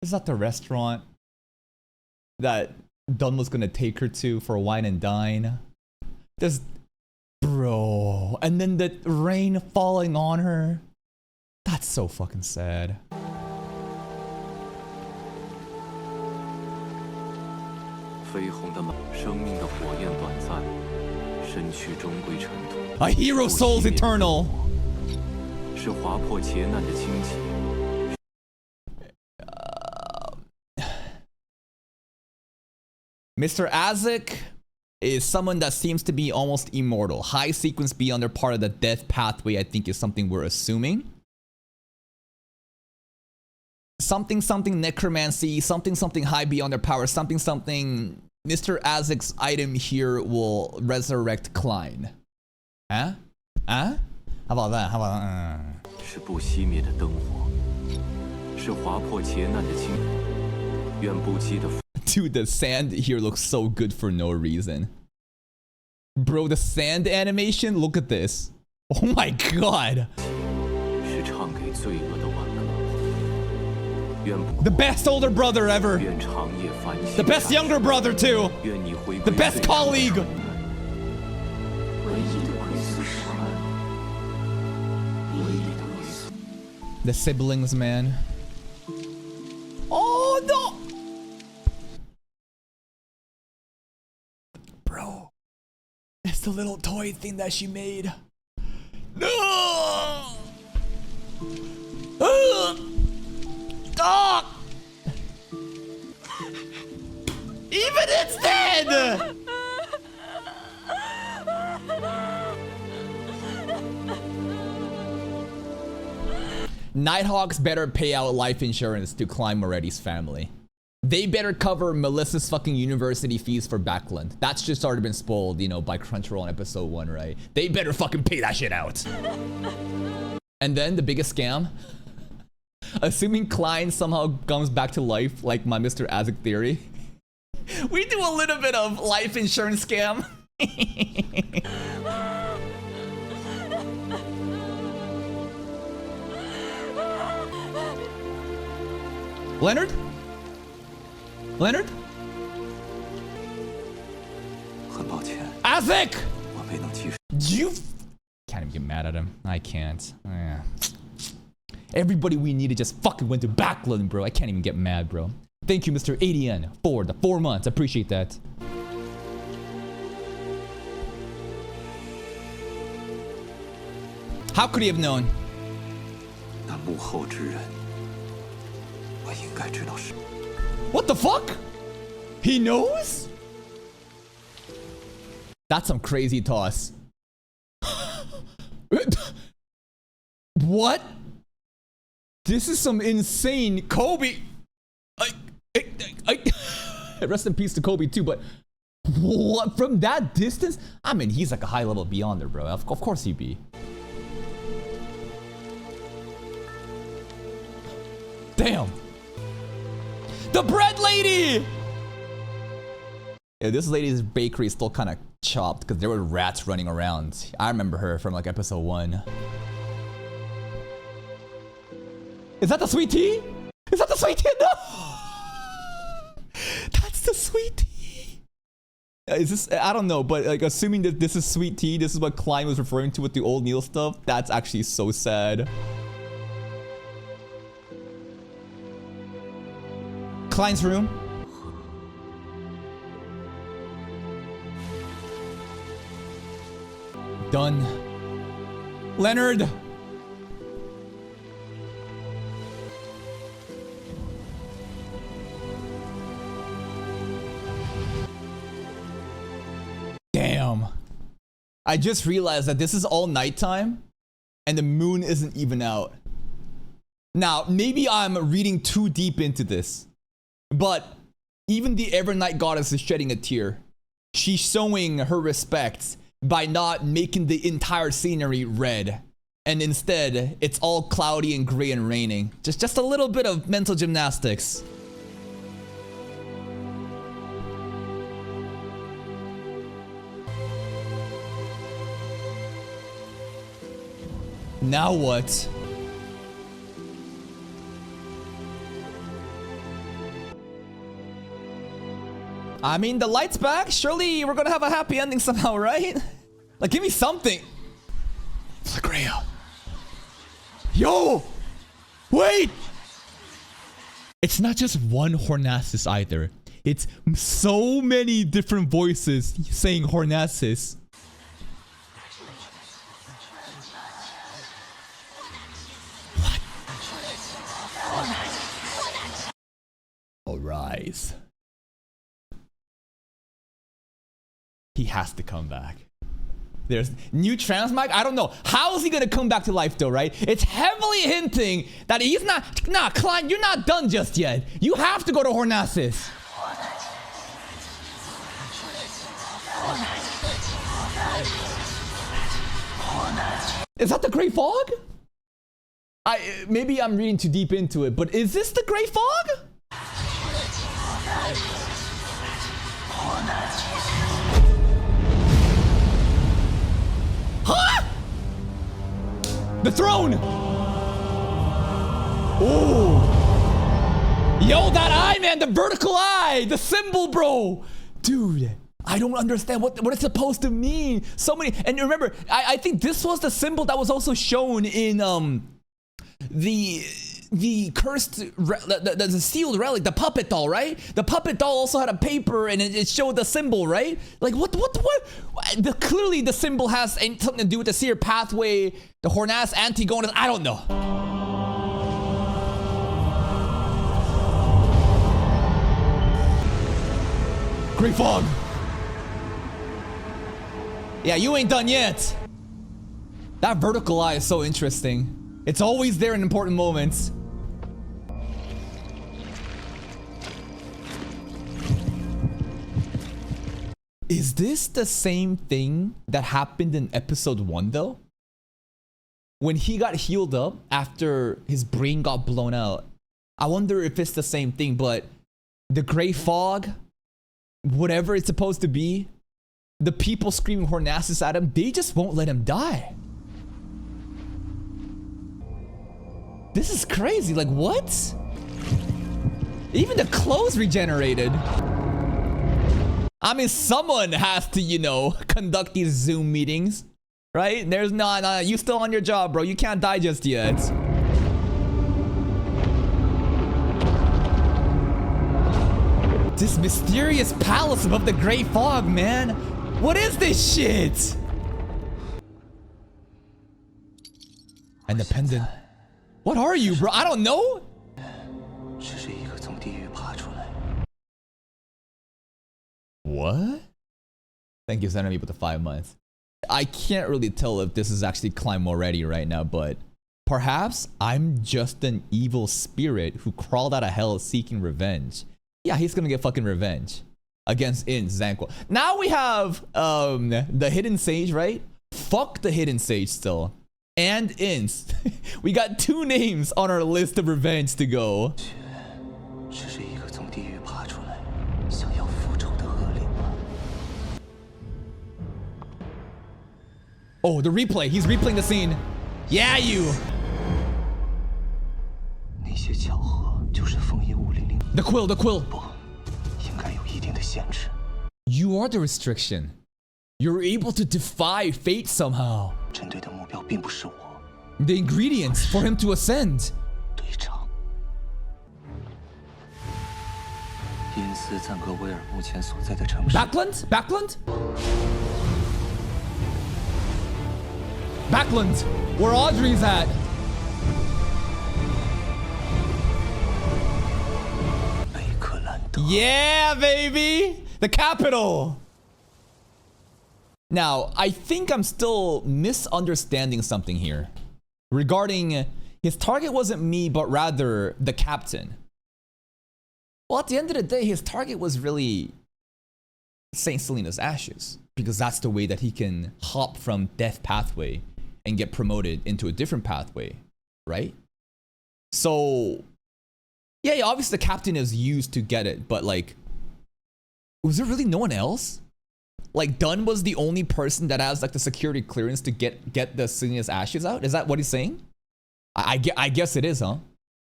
Speaker 1: Is that the restaurant that Dunn was gonna take her to for wine and dine? There's... Bro, and then the rain falling on her. That's so fucking sad. A hero soul's eternal. Mr. Azek is someone that seems to be almost immortal. High sequence beyond their part of the death pathway, I think, is something we're assuming. Something something necromancy, something something high beyond their power, something something. Mr. Azek's item here will resurrect Klein. Huh? Huh? How about that? How about that?
Speaker 4: 是不熄灭的灯火，是划破劫难的经，愿不羁的。
Speaker 1: Dude, the sand here looks so good for no reason. Bro, the sand animation, look at this. Oh my god.
Speaker 4: 是唱给罪恶的挽歌，愿不
Speaker 1: The best older brother ever.
Speaker 4: 愿长夜繁星
Speaker 1: The best younger brother too.
Speaker 4: 愿你回归
Speaker 1: The best
Speaker 4: 最初的
Speaker 1: colleague.
Speaker 2: 唯一的归宿是爱，唯一的归宿。
Speaker 1: The siblings, man. Oh no. Bro. It's the little toy thing that she made. No. Stop. Even it's dead. Nighthawks better pay out life insurance to Klein Moretti's family. They better cover Melissa's fucking university fees for Backlund. That's just already been spoiled, you know, by Crunchyroll in episode 1, right? They better fucking pay that shit out. And then the biggest scam. Assuming Klein somehow comes back to life, like my Mr. Azek theory. We do a little bit of life insurance scam. Leonard? Leonard?
Speaker 4: 很抱歉，
Speaker 1: Azek!
Speaker 4: 我没能及时。
Speaker 1: You can't even get mad at him. I can't. Yeah. Everybody we needed just fucking went to Backlund, bro. I can't even get mad, bro. Thank you, Mr. ADN, for the 4 months. I appreciate that. How could he have known?
Speaker 4: 那幕后之人，我应该知道是。
Speaker 1: What the fuck? He knows? That's some crazy toss. What? This is some insane Kobe. Rest in peace to Kobe too, but what, from that distance? I mean, he's like a high level beyonder, bro. Of course he'd be. Damn. The bread lady! Yeah, this lady's bakery is still kind of chopped because there were rats running around. I remember her from like episode 1. Is that the sweet tea? Is that the sweet tea? No! That's the sweet tea. Is this, I don't know, but like assuming that this is sweet tea, this is what Klein was referring to with the old Neil stuff, that's actually so sad. Klein's room. Done. Leonard. Damn. I just realized that this is all nighttime and the moon isn't even out. Now, maybe I'm reading too deep into this. But even the Evernight goddess is shedding a tear. She's showing her respect by not making the entire scenery red. And instead, it's all cloudy and gray and raining. Just a little bit of mental gymnastics. Now what? I mean, the light's back. Surely we're gonna have a happy ending somehow, right? Like, give me something. Flagrea. Yo! Wait! It's not just one Hornassus either. It's so many different voices saying Hornassus. What? Arise. He has to come back. There's new transmag. I don't know. How is he gonna come back to life though, right? It's heavily hinting that he's not. Nah, Klein, you're not done just yet. You have to go to Hornacis. Is that the Grey Fog? Maybe I'm reading too deep into it, but is this the Grey Fog? Huh? The throne! Ooh. Yo, that eye, man, the vertical eye, the symbol, bro. Dude, I don't understand what it's supposed to mean. So many, and remember, I think this was the symbol that was also shown in the cursed, the sealed relic, the puppet doll, right? The puppet doll also had a paper and it showed the symbol, right? Like what? Clearly the symbol has something to do with the seer pathway, the Hornas Antigonus. I don't know. Grey Fog. Yeah, you ain't done yet. That vertical eye is so interesting. It's always there in important moments. Is this the same thing that happened in episode 1 though? When he got healed up after his brain got blown out. I wonder if it's the same thing, but the Grey Fog, whatever it's supposed to be, the people screaming Hornacis at him, they just won't let him die. This is crazy, like what? Even the clothes regenerated. I mean, someone has to, you know, conduct these Zoom meetings, right? There's not, you still on your job, bro. You can't die just yet. This mysterious palace above the Grey Fog, man. What is this shit? And the pendant. What are you, bro? I don't know. What? Thank you, sending me with the 5 months. I can't really tell if this is actually Climb already right now, but perhaps I'm just an evil spirit who crawled out of hell seeking revenge. Yeah, he's gonna get fucking revenge against Inns Zanqua. Now we have the Hidden Sage, right? Fuck the Hidden Sage still. And Inns. We got 2 names on our list of revenge to go. Oh, the replay. He's replaying the scene. Yeah, you. The quill, the quill. You are the restriction. You're able to defy fate somehow. The ingredients for him to ascend. Backland? Backland? Backland, where Audrey's at. Yeah, baby! The capital! Now, I think I'm still misunderstanding something here. Regarding his target wasn't me, but rather the captain. Well, at the end of the day, his target was really Saint Selena's ashes. Because that's the way that he can hop from death pathway and get promoted into a different pathway, right? So, yeah, obviously the captain is used to get it, but like, was there really no one else? Like, Dunn was the only person that has like the security clearance to get the Selena's ashes out? Is that what he's saying? I guess it is, huh?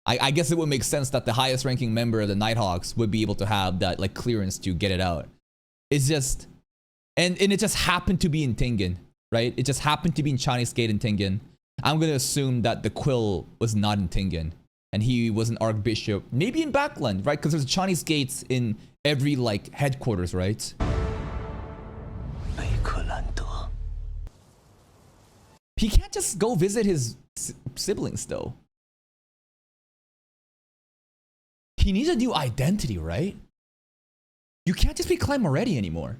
Speaker 1: I guess it would make sense that the highest ranking member of the Nighthawks would be able to have that like clearance to get it out. It's just, and it just happened to be in Tengen, right? It just happened to be in Chinese Gate in Tengen. I'm gonna assume that the quill was not in Tengen and he was an Archbishop, maybe in Backland, right? Because there's Chinese gates in every like headquarters, right? He can't just go visit his siblings though. He needs a new identity, right? You can't just be Climb already anymore.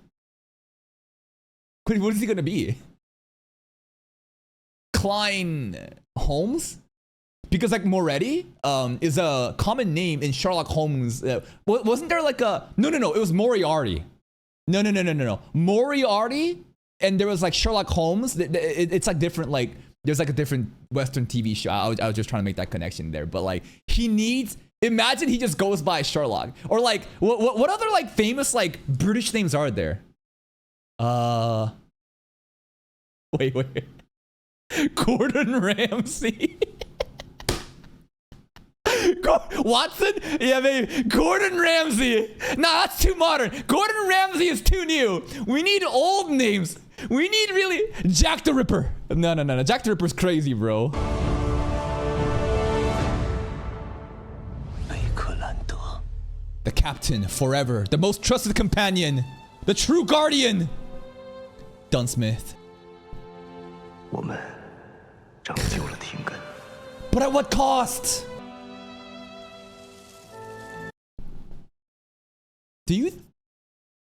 Speaker 1: What is he gonna be? Klein Holmes? Because like Moretti is a common name in Sherlock Holmes. Wasn't there like a no? It was Moriarty. No. Moriarty, and there was like Sherlock Holmes. It's like different. Like there's like a different Western TV show. I was just trying to make that connection there. But like he needs. Imagine he just goes by Sherlock, or like what other like famous like British names are there? Wait. Gordon Ramsay. Watson? Yeah, baby. Gordon Ramsay. Nah, that's too modern. Gordon Ramsay is too new. We need old names. We need really Jack the Ripper. No. Jack the Ripper's crazy, bro. The captain, forever. The most trusted companion. The true guardian. Dunsmith. But at what cost? Do you...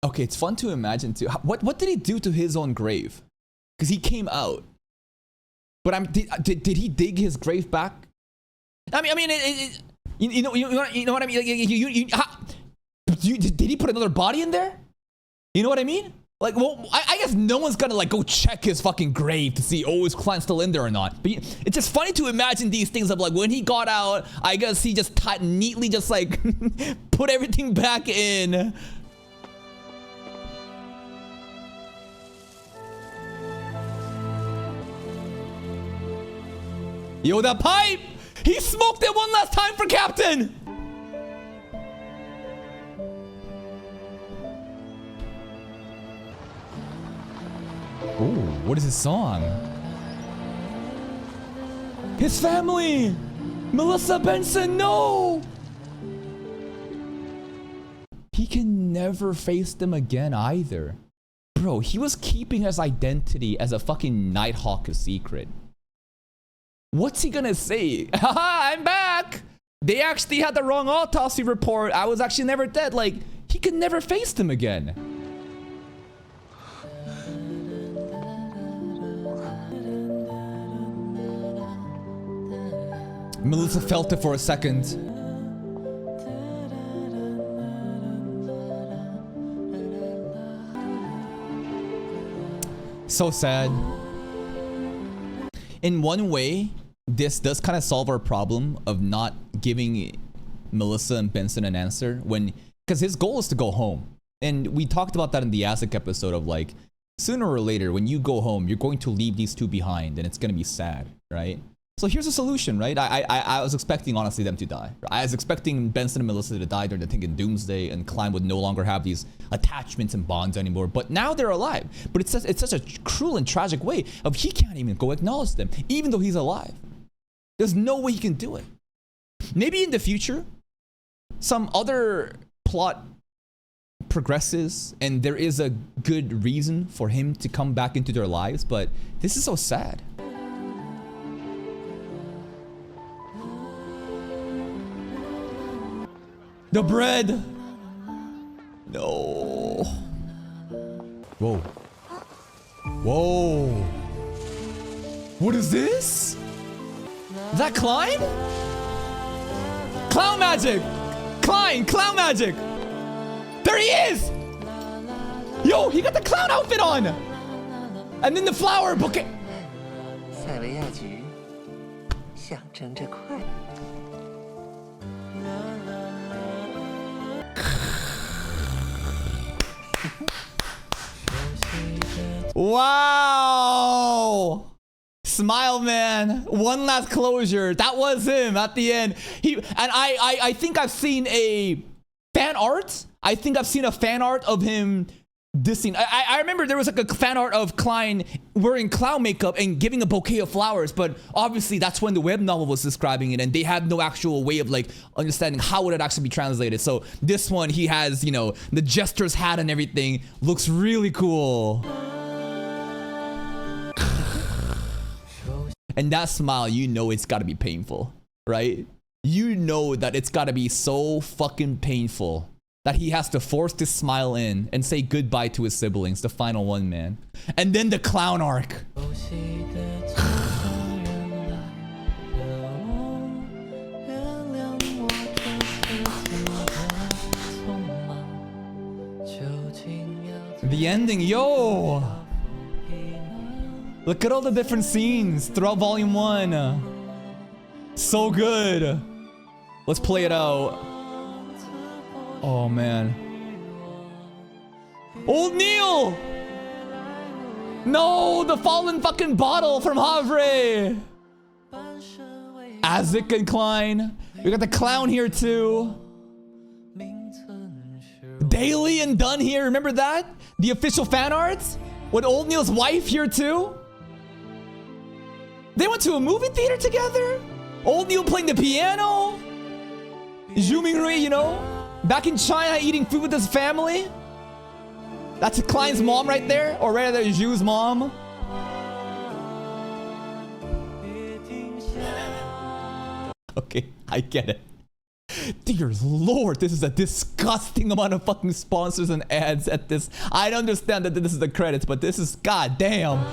Speaker 1: Okay, it's fun to imagine too. What did he do to his own grave? Because he came out. But did he dig his grave back? I mean, you know what I mean? Did he put another body in there? You know what I mean? Like, well, I guess no one's gonna like go check his fucking grave to see, oh, is Klein still in there or not? But it's just funny to imagine these things of like when he got out, I guess he just neatly just like put everything back in. Yo, that pipe! He smoked it one last time for Captain! Oh, what is his song? His family! Melissa Benson, no! He can never face them again either. Bro, he was keeping his identity as a fucking Nighthawk a secret. What's he gonna say? Haha, I'm back! They actually had the wrong autopsy report. I was actually never dead. Like, he could never face them again. Melissa felt it for a second. So sad. In one way, this does kind of solve our problem of not giving Melissa and Benson an answer because his goal is to go home. And we talked about that in the ASIC episode of like, sooner or later, when you go home, you're going to leave these two behind and it's going to be sad, right? So here's a solution, right? I was expecting, honestly, them to die. I was expecting Benson and Melissa to die during the thing in Doomsday, and Klein would no longer have these attachments and bonds anymore. But now they're alive. But it's such a cruel and tragic way of he can't even go acknowledge them, even though he's alive. There's no way he can do it. Maybe in the future, some other plot progresses, and there is a good reason for him to come back into their lives, but this is so sad. The bread! No. Whoa. Whoa. What is this? Is that Klein? Clown magic! Klein, clown magic! There he is! Yo, he got the clown outfit on! And then the flower bouquet.
Speaker 5: 塞维亚菊象征着快乐。
Speaker 1: Wow! Smile, man. One last closure. That was him at the end. I think I've seen a fan art. I think I've seen a fan art of him dissing. I remember there was like a fan art of Klein wearing clown makeup and giving a bouquet of flowers, but obviously that's when the web novel was describing it and they had no actual way of like understanding how would it actually be translated. So this one, he has, you know, the jester's hat and everything. Looks really cool. And that smile, you know it's gotta be painful, right? You know that it's gotta be so fucking painful that he has to force this smile in and say goodbye to his siblings, the final one, man. And then the clown arc. The ending, yo! Look at all the different scenes throughout Volume 1. So good. Let's play it out. Oh, man. Old Neil! No, the fallen fucking bottle from Havre! Azek and Klein. We got the clown here, too. Daly and Dunn here, remember that? The official fan arts? With Old Neil's wife here, too? They went to a movie theater together? Old Neil playing the piano? Zhu Mingrui, you know? Back in China eating food with his family? That's Klein's mom right there? Or rather, Zhu's mom? Okay, I get it. Dear Lord, this is a disgusting amount of fucking sponsors and ads at this. I understand that this is the credits, but this is goddamn.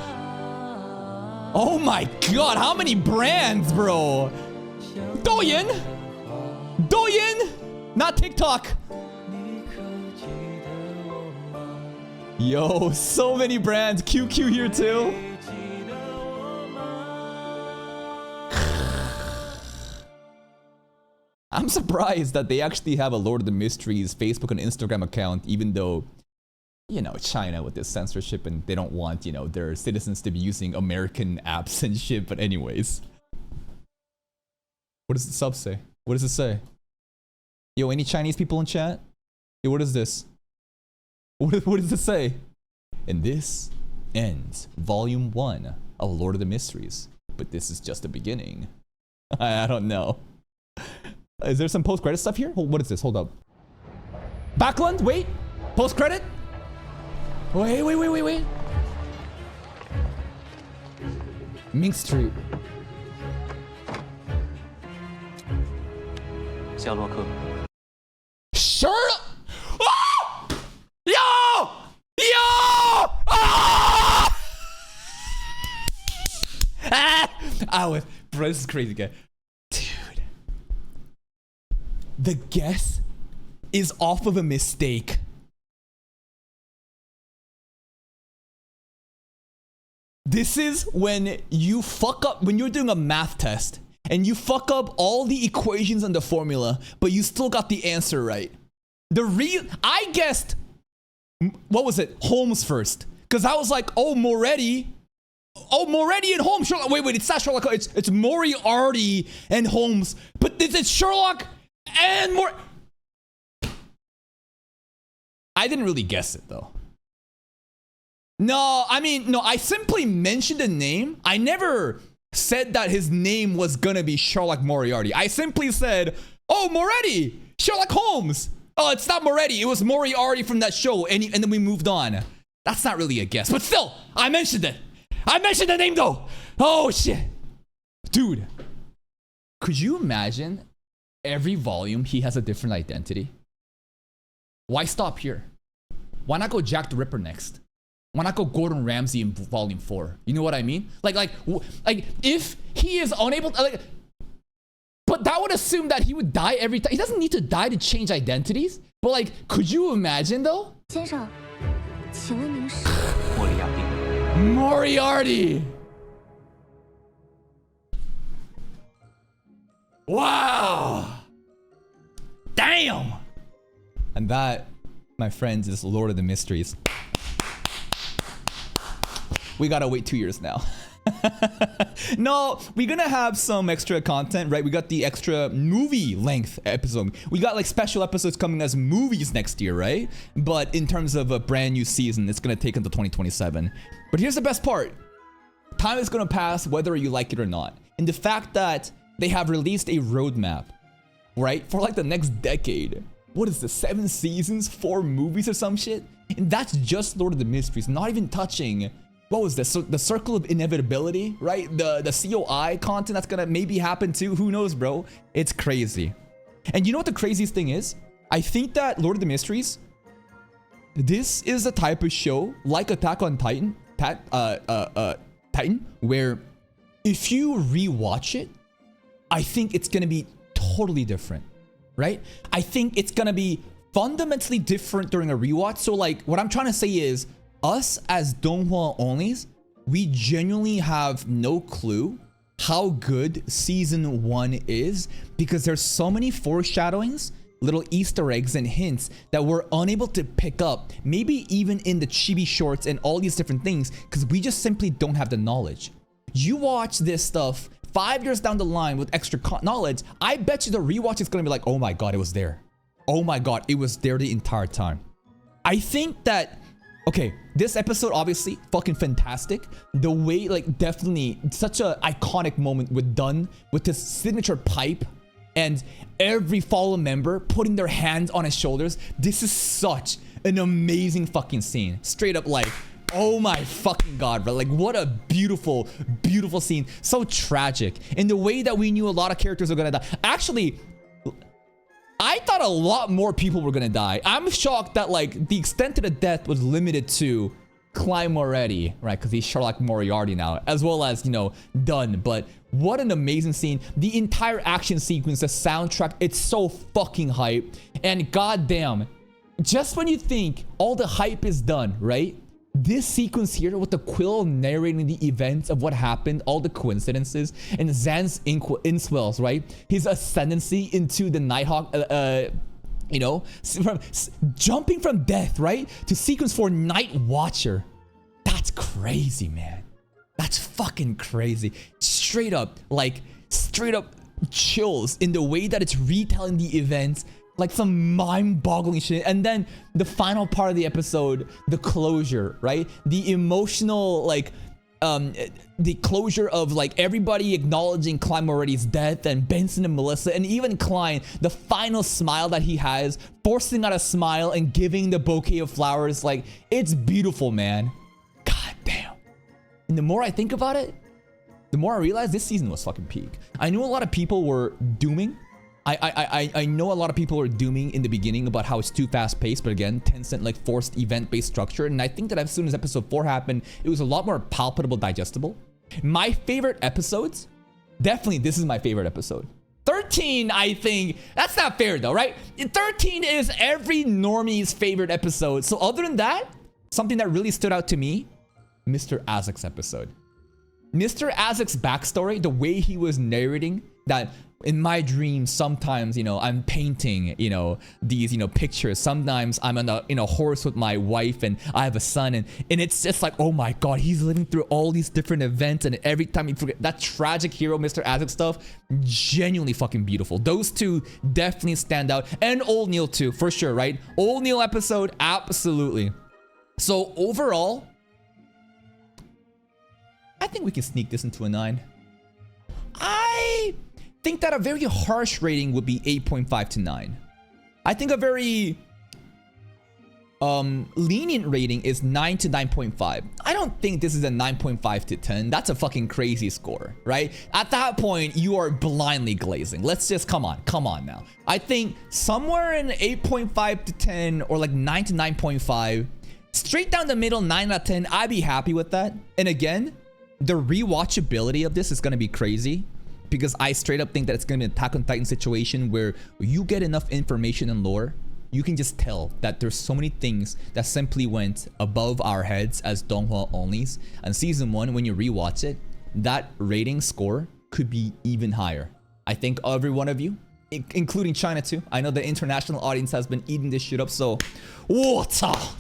Speaker 1: Oh my god, how many brands, bro? Douyin? Douyin? Not TikTok. Yo, so many brands. QQ here too. I'm surprised that they actually have a Lord of the Mysteries Facebook and Instagram account, even though, you know, China with this censorship and they don't want, you know, their citizens to be using American apps and shit. But anyways. What does the sub say? What does it say? Yo, any Chinese people in chat? Yo, what is this? What does it say? And this ends Volume 1 of Lord of the Mysteries. But this is just the beginning. I don't know. Is there some post-credit stuff here? What is this? Hold up. Backland? Wait. Post-credit? Wait. Mink Street.
Speaker 4: 夏洛克，
Speaker 1: Sherlock! Oh! Yo! Ah! Bro, this is crazy, guy. Dude. The guess is off of a mistake. This is when you fuck up, when you're doing a math test and you fuck up all the equations and the formula, but you still got the answer right. I guessed, what was it? Holmes first. Because I was like, oh, Moretti. Oh, Moretti and Holmes. Sherlock. Wait, it's not Sherlock. It's Moriarty and Holmes. But it's Sherlock and I didn't really guess it, though. No, I simply mentioned the name. I never said that his name was gonna be Sherlock Moriarty. I simply said, oh, Moretti, Sherlock Holmes. Oh, it's not Moretti. It was Moriarty from that show. And then we moved on. That's not really a guess. But still, I mentioned it. I mentioned the name, though. Oh, shit. Dude, could you imagine every volume he has a different identity? Why stop here? Why not go Jack the Ripper next? Why not go Gordon Ramsay in Volume 4? You know what I mean? Like if he is unable to, but that would assume that he would die every time. He doesn't need to die to change identities. But like, could you imagine though?
Speaker 6: 先生，请问您是？
Speaker 4: 莫里亚蒂。
Speaker 1: Moriarty. Wow. Damn. And that, my friends, is Lord of the Mysteries. We gotta wait 2 years now. No, we're gonna have some extra content, right? We got the extra movie length episode. We got like special episodes coming as movies next year, right? But in terms of a brand new season, it's gonna take until 2027. But here's the best part. Time is gonna pass whether you like it or not. And the fact that they have released a roadmap, right? For like the next decade. What is this, 7 seasons, 4 movies or some shit? And that's just Lord of the Mysteries, not even touching, what was this? So the Circle of Inevitability, right? The COI content that's gonna maybe happen too. Who knows, bro? It's crazy. And you know what the craziest thing is? I think that Lord of the Mysteries, this is a type of show like Attack on Titan, Titan, where if you rewatch it, I think it's gonna be totally different, right? I think it's gonna be fundamentally different during a rewatch. So like, what I'm trying to say is, us as Donghua onlys, we genuinely have no clue how good season 1 is, because there's so many foreshadowings, little Easter eggs and hints that we're unable to pick up, maybe even in the chibi shorts and all these different things, because we just simply don't have the knowledge. You watch this stuff 5 years down the line with extra knowledge, I bet you the rewatch is gonna be like, oh my god, it was there. Oh my god, it was there the entire time. I think that, okay, this episode obviously fucking fantastic. The way, like, definitely such a iconic moment with Dunn with his signature pipe and every fallen member putting their hands on his shoulders. This is such an amazing fucking scene. Straight up, like, oh my fucking god, bro. Like, what a beautiful, beautiful scene. So tragic. In the way that we knew a lot of characters were gonna die. Actually, I thought a lot more people were gonna die. I'm shocked that, like, the extent of the death was limited to Clyde Moretti, right? Because he's Sherlock Moriarty now, as well as, you know, Dunn. But what an amazing scene. The entire action sequence, the soundtrack, it's so fucking hype. And goddamn, just when you think all the hype is done, right? This sequence here with the Quill narrating the events of what happened, all the coincidences, and Zan's inswells, right? His ascendancy into the Nighthawk, you know, jumping from death, right? To sequence 4 Night Watcher. That's crazy, man. That's fucking crazy. Straight up, like, straight up chills in the way that it's retelling the events. Like some mind-boggling shit. And then the final part of the episode, the closure, right? The emotional, like, the closure of, like, everybody acknowledging Clyde Moretti's death, and Benson and Melissa, and even Klein, the final smile that he has, forcing out a smile and giving the bouquet of flowers. Like, it's beautiful, man. God damn. And the more I think about it, the more I realize this season was fucking peak. I knew a lot of people were dooming. I know a lot of people are dooming in the beginning about how it's too fast paced, but again, Tencent, like, forced event based structure. And I think that as soon as episode 4 happened, it was a lot more palpable, digestible. My favorite episodes, definitely this is my favorite episode. 13, I think, that's not fair though, right? 13 is every normie's favorite episode. So other than that, something that really stood out to me, Mr. Azek's episode. Mr. Azek's backstory, the way he was narrating that, in my dreams, sometimes, you know, I'm painting, you know, these, you know, pictures. Sometimes I'm on a, you know, horse with my wife, and I have a son, and it's just like, oh my god, he's living through all these different events, and every time you forget that tragic hero, Mr. Azek stuff, genuinely fucking beautiful. Those two definitely stand out, and Old Neil too, for sure, right? Old Neil episode, absolutely. So overall, I think we can sneak this into a 9. I think that a very harsh rating would be 8.5 to 9. I think a very lenient rating is 9 to 9.5. I don't think this is a 9.5 to 10. That's a fucking crazy score, right? At that point, you are blindly glazing. Let's just come on now. I think somewhere in 8.5 to 10, or like 9 to 9.5, straight down the middle, 9 out of 10, I'd be happy with that. And again, the rewatchability of this is going to be crazy, because I straight up think that it's going to be an Attack on Titan situation where you get enough information and lore, you can just tell that there's so many things that simply went above our heads as Donghua onlys. And season 1, when you rewatch it, that rating score could be even higher. I think every one of you, including China too, I know the international audience has been eating this shit up, so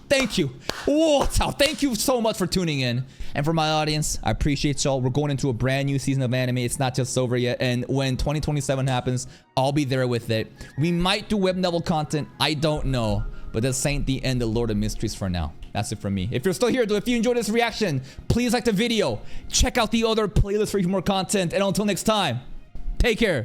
Speaker 1: thank you. Thank you so much for tuning in. And for my audience, I appreciate y'all. We're going into a brand new season of anime. It's not just over yet. And when 2027 happens, I'll be there with it. We might do web novel content. I don't know. But this ain't the end of Lord of Mysteries for now. That's it from me. If you're still here, though, if you enjoyed this reaction, please like the video. Check out the other playlist for even more content. And until next time, take care.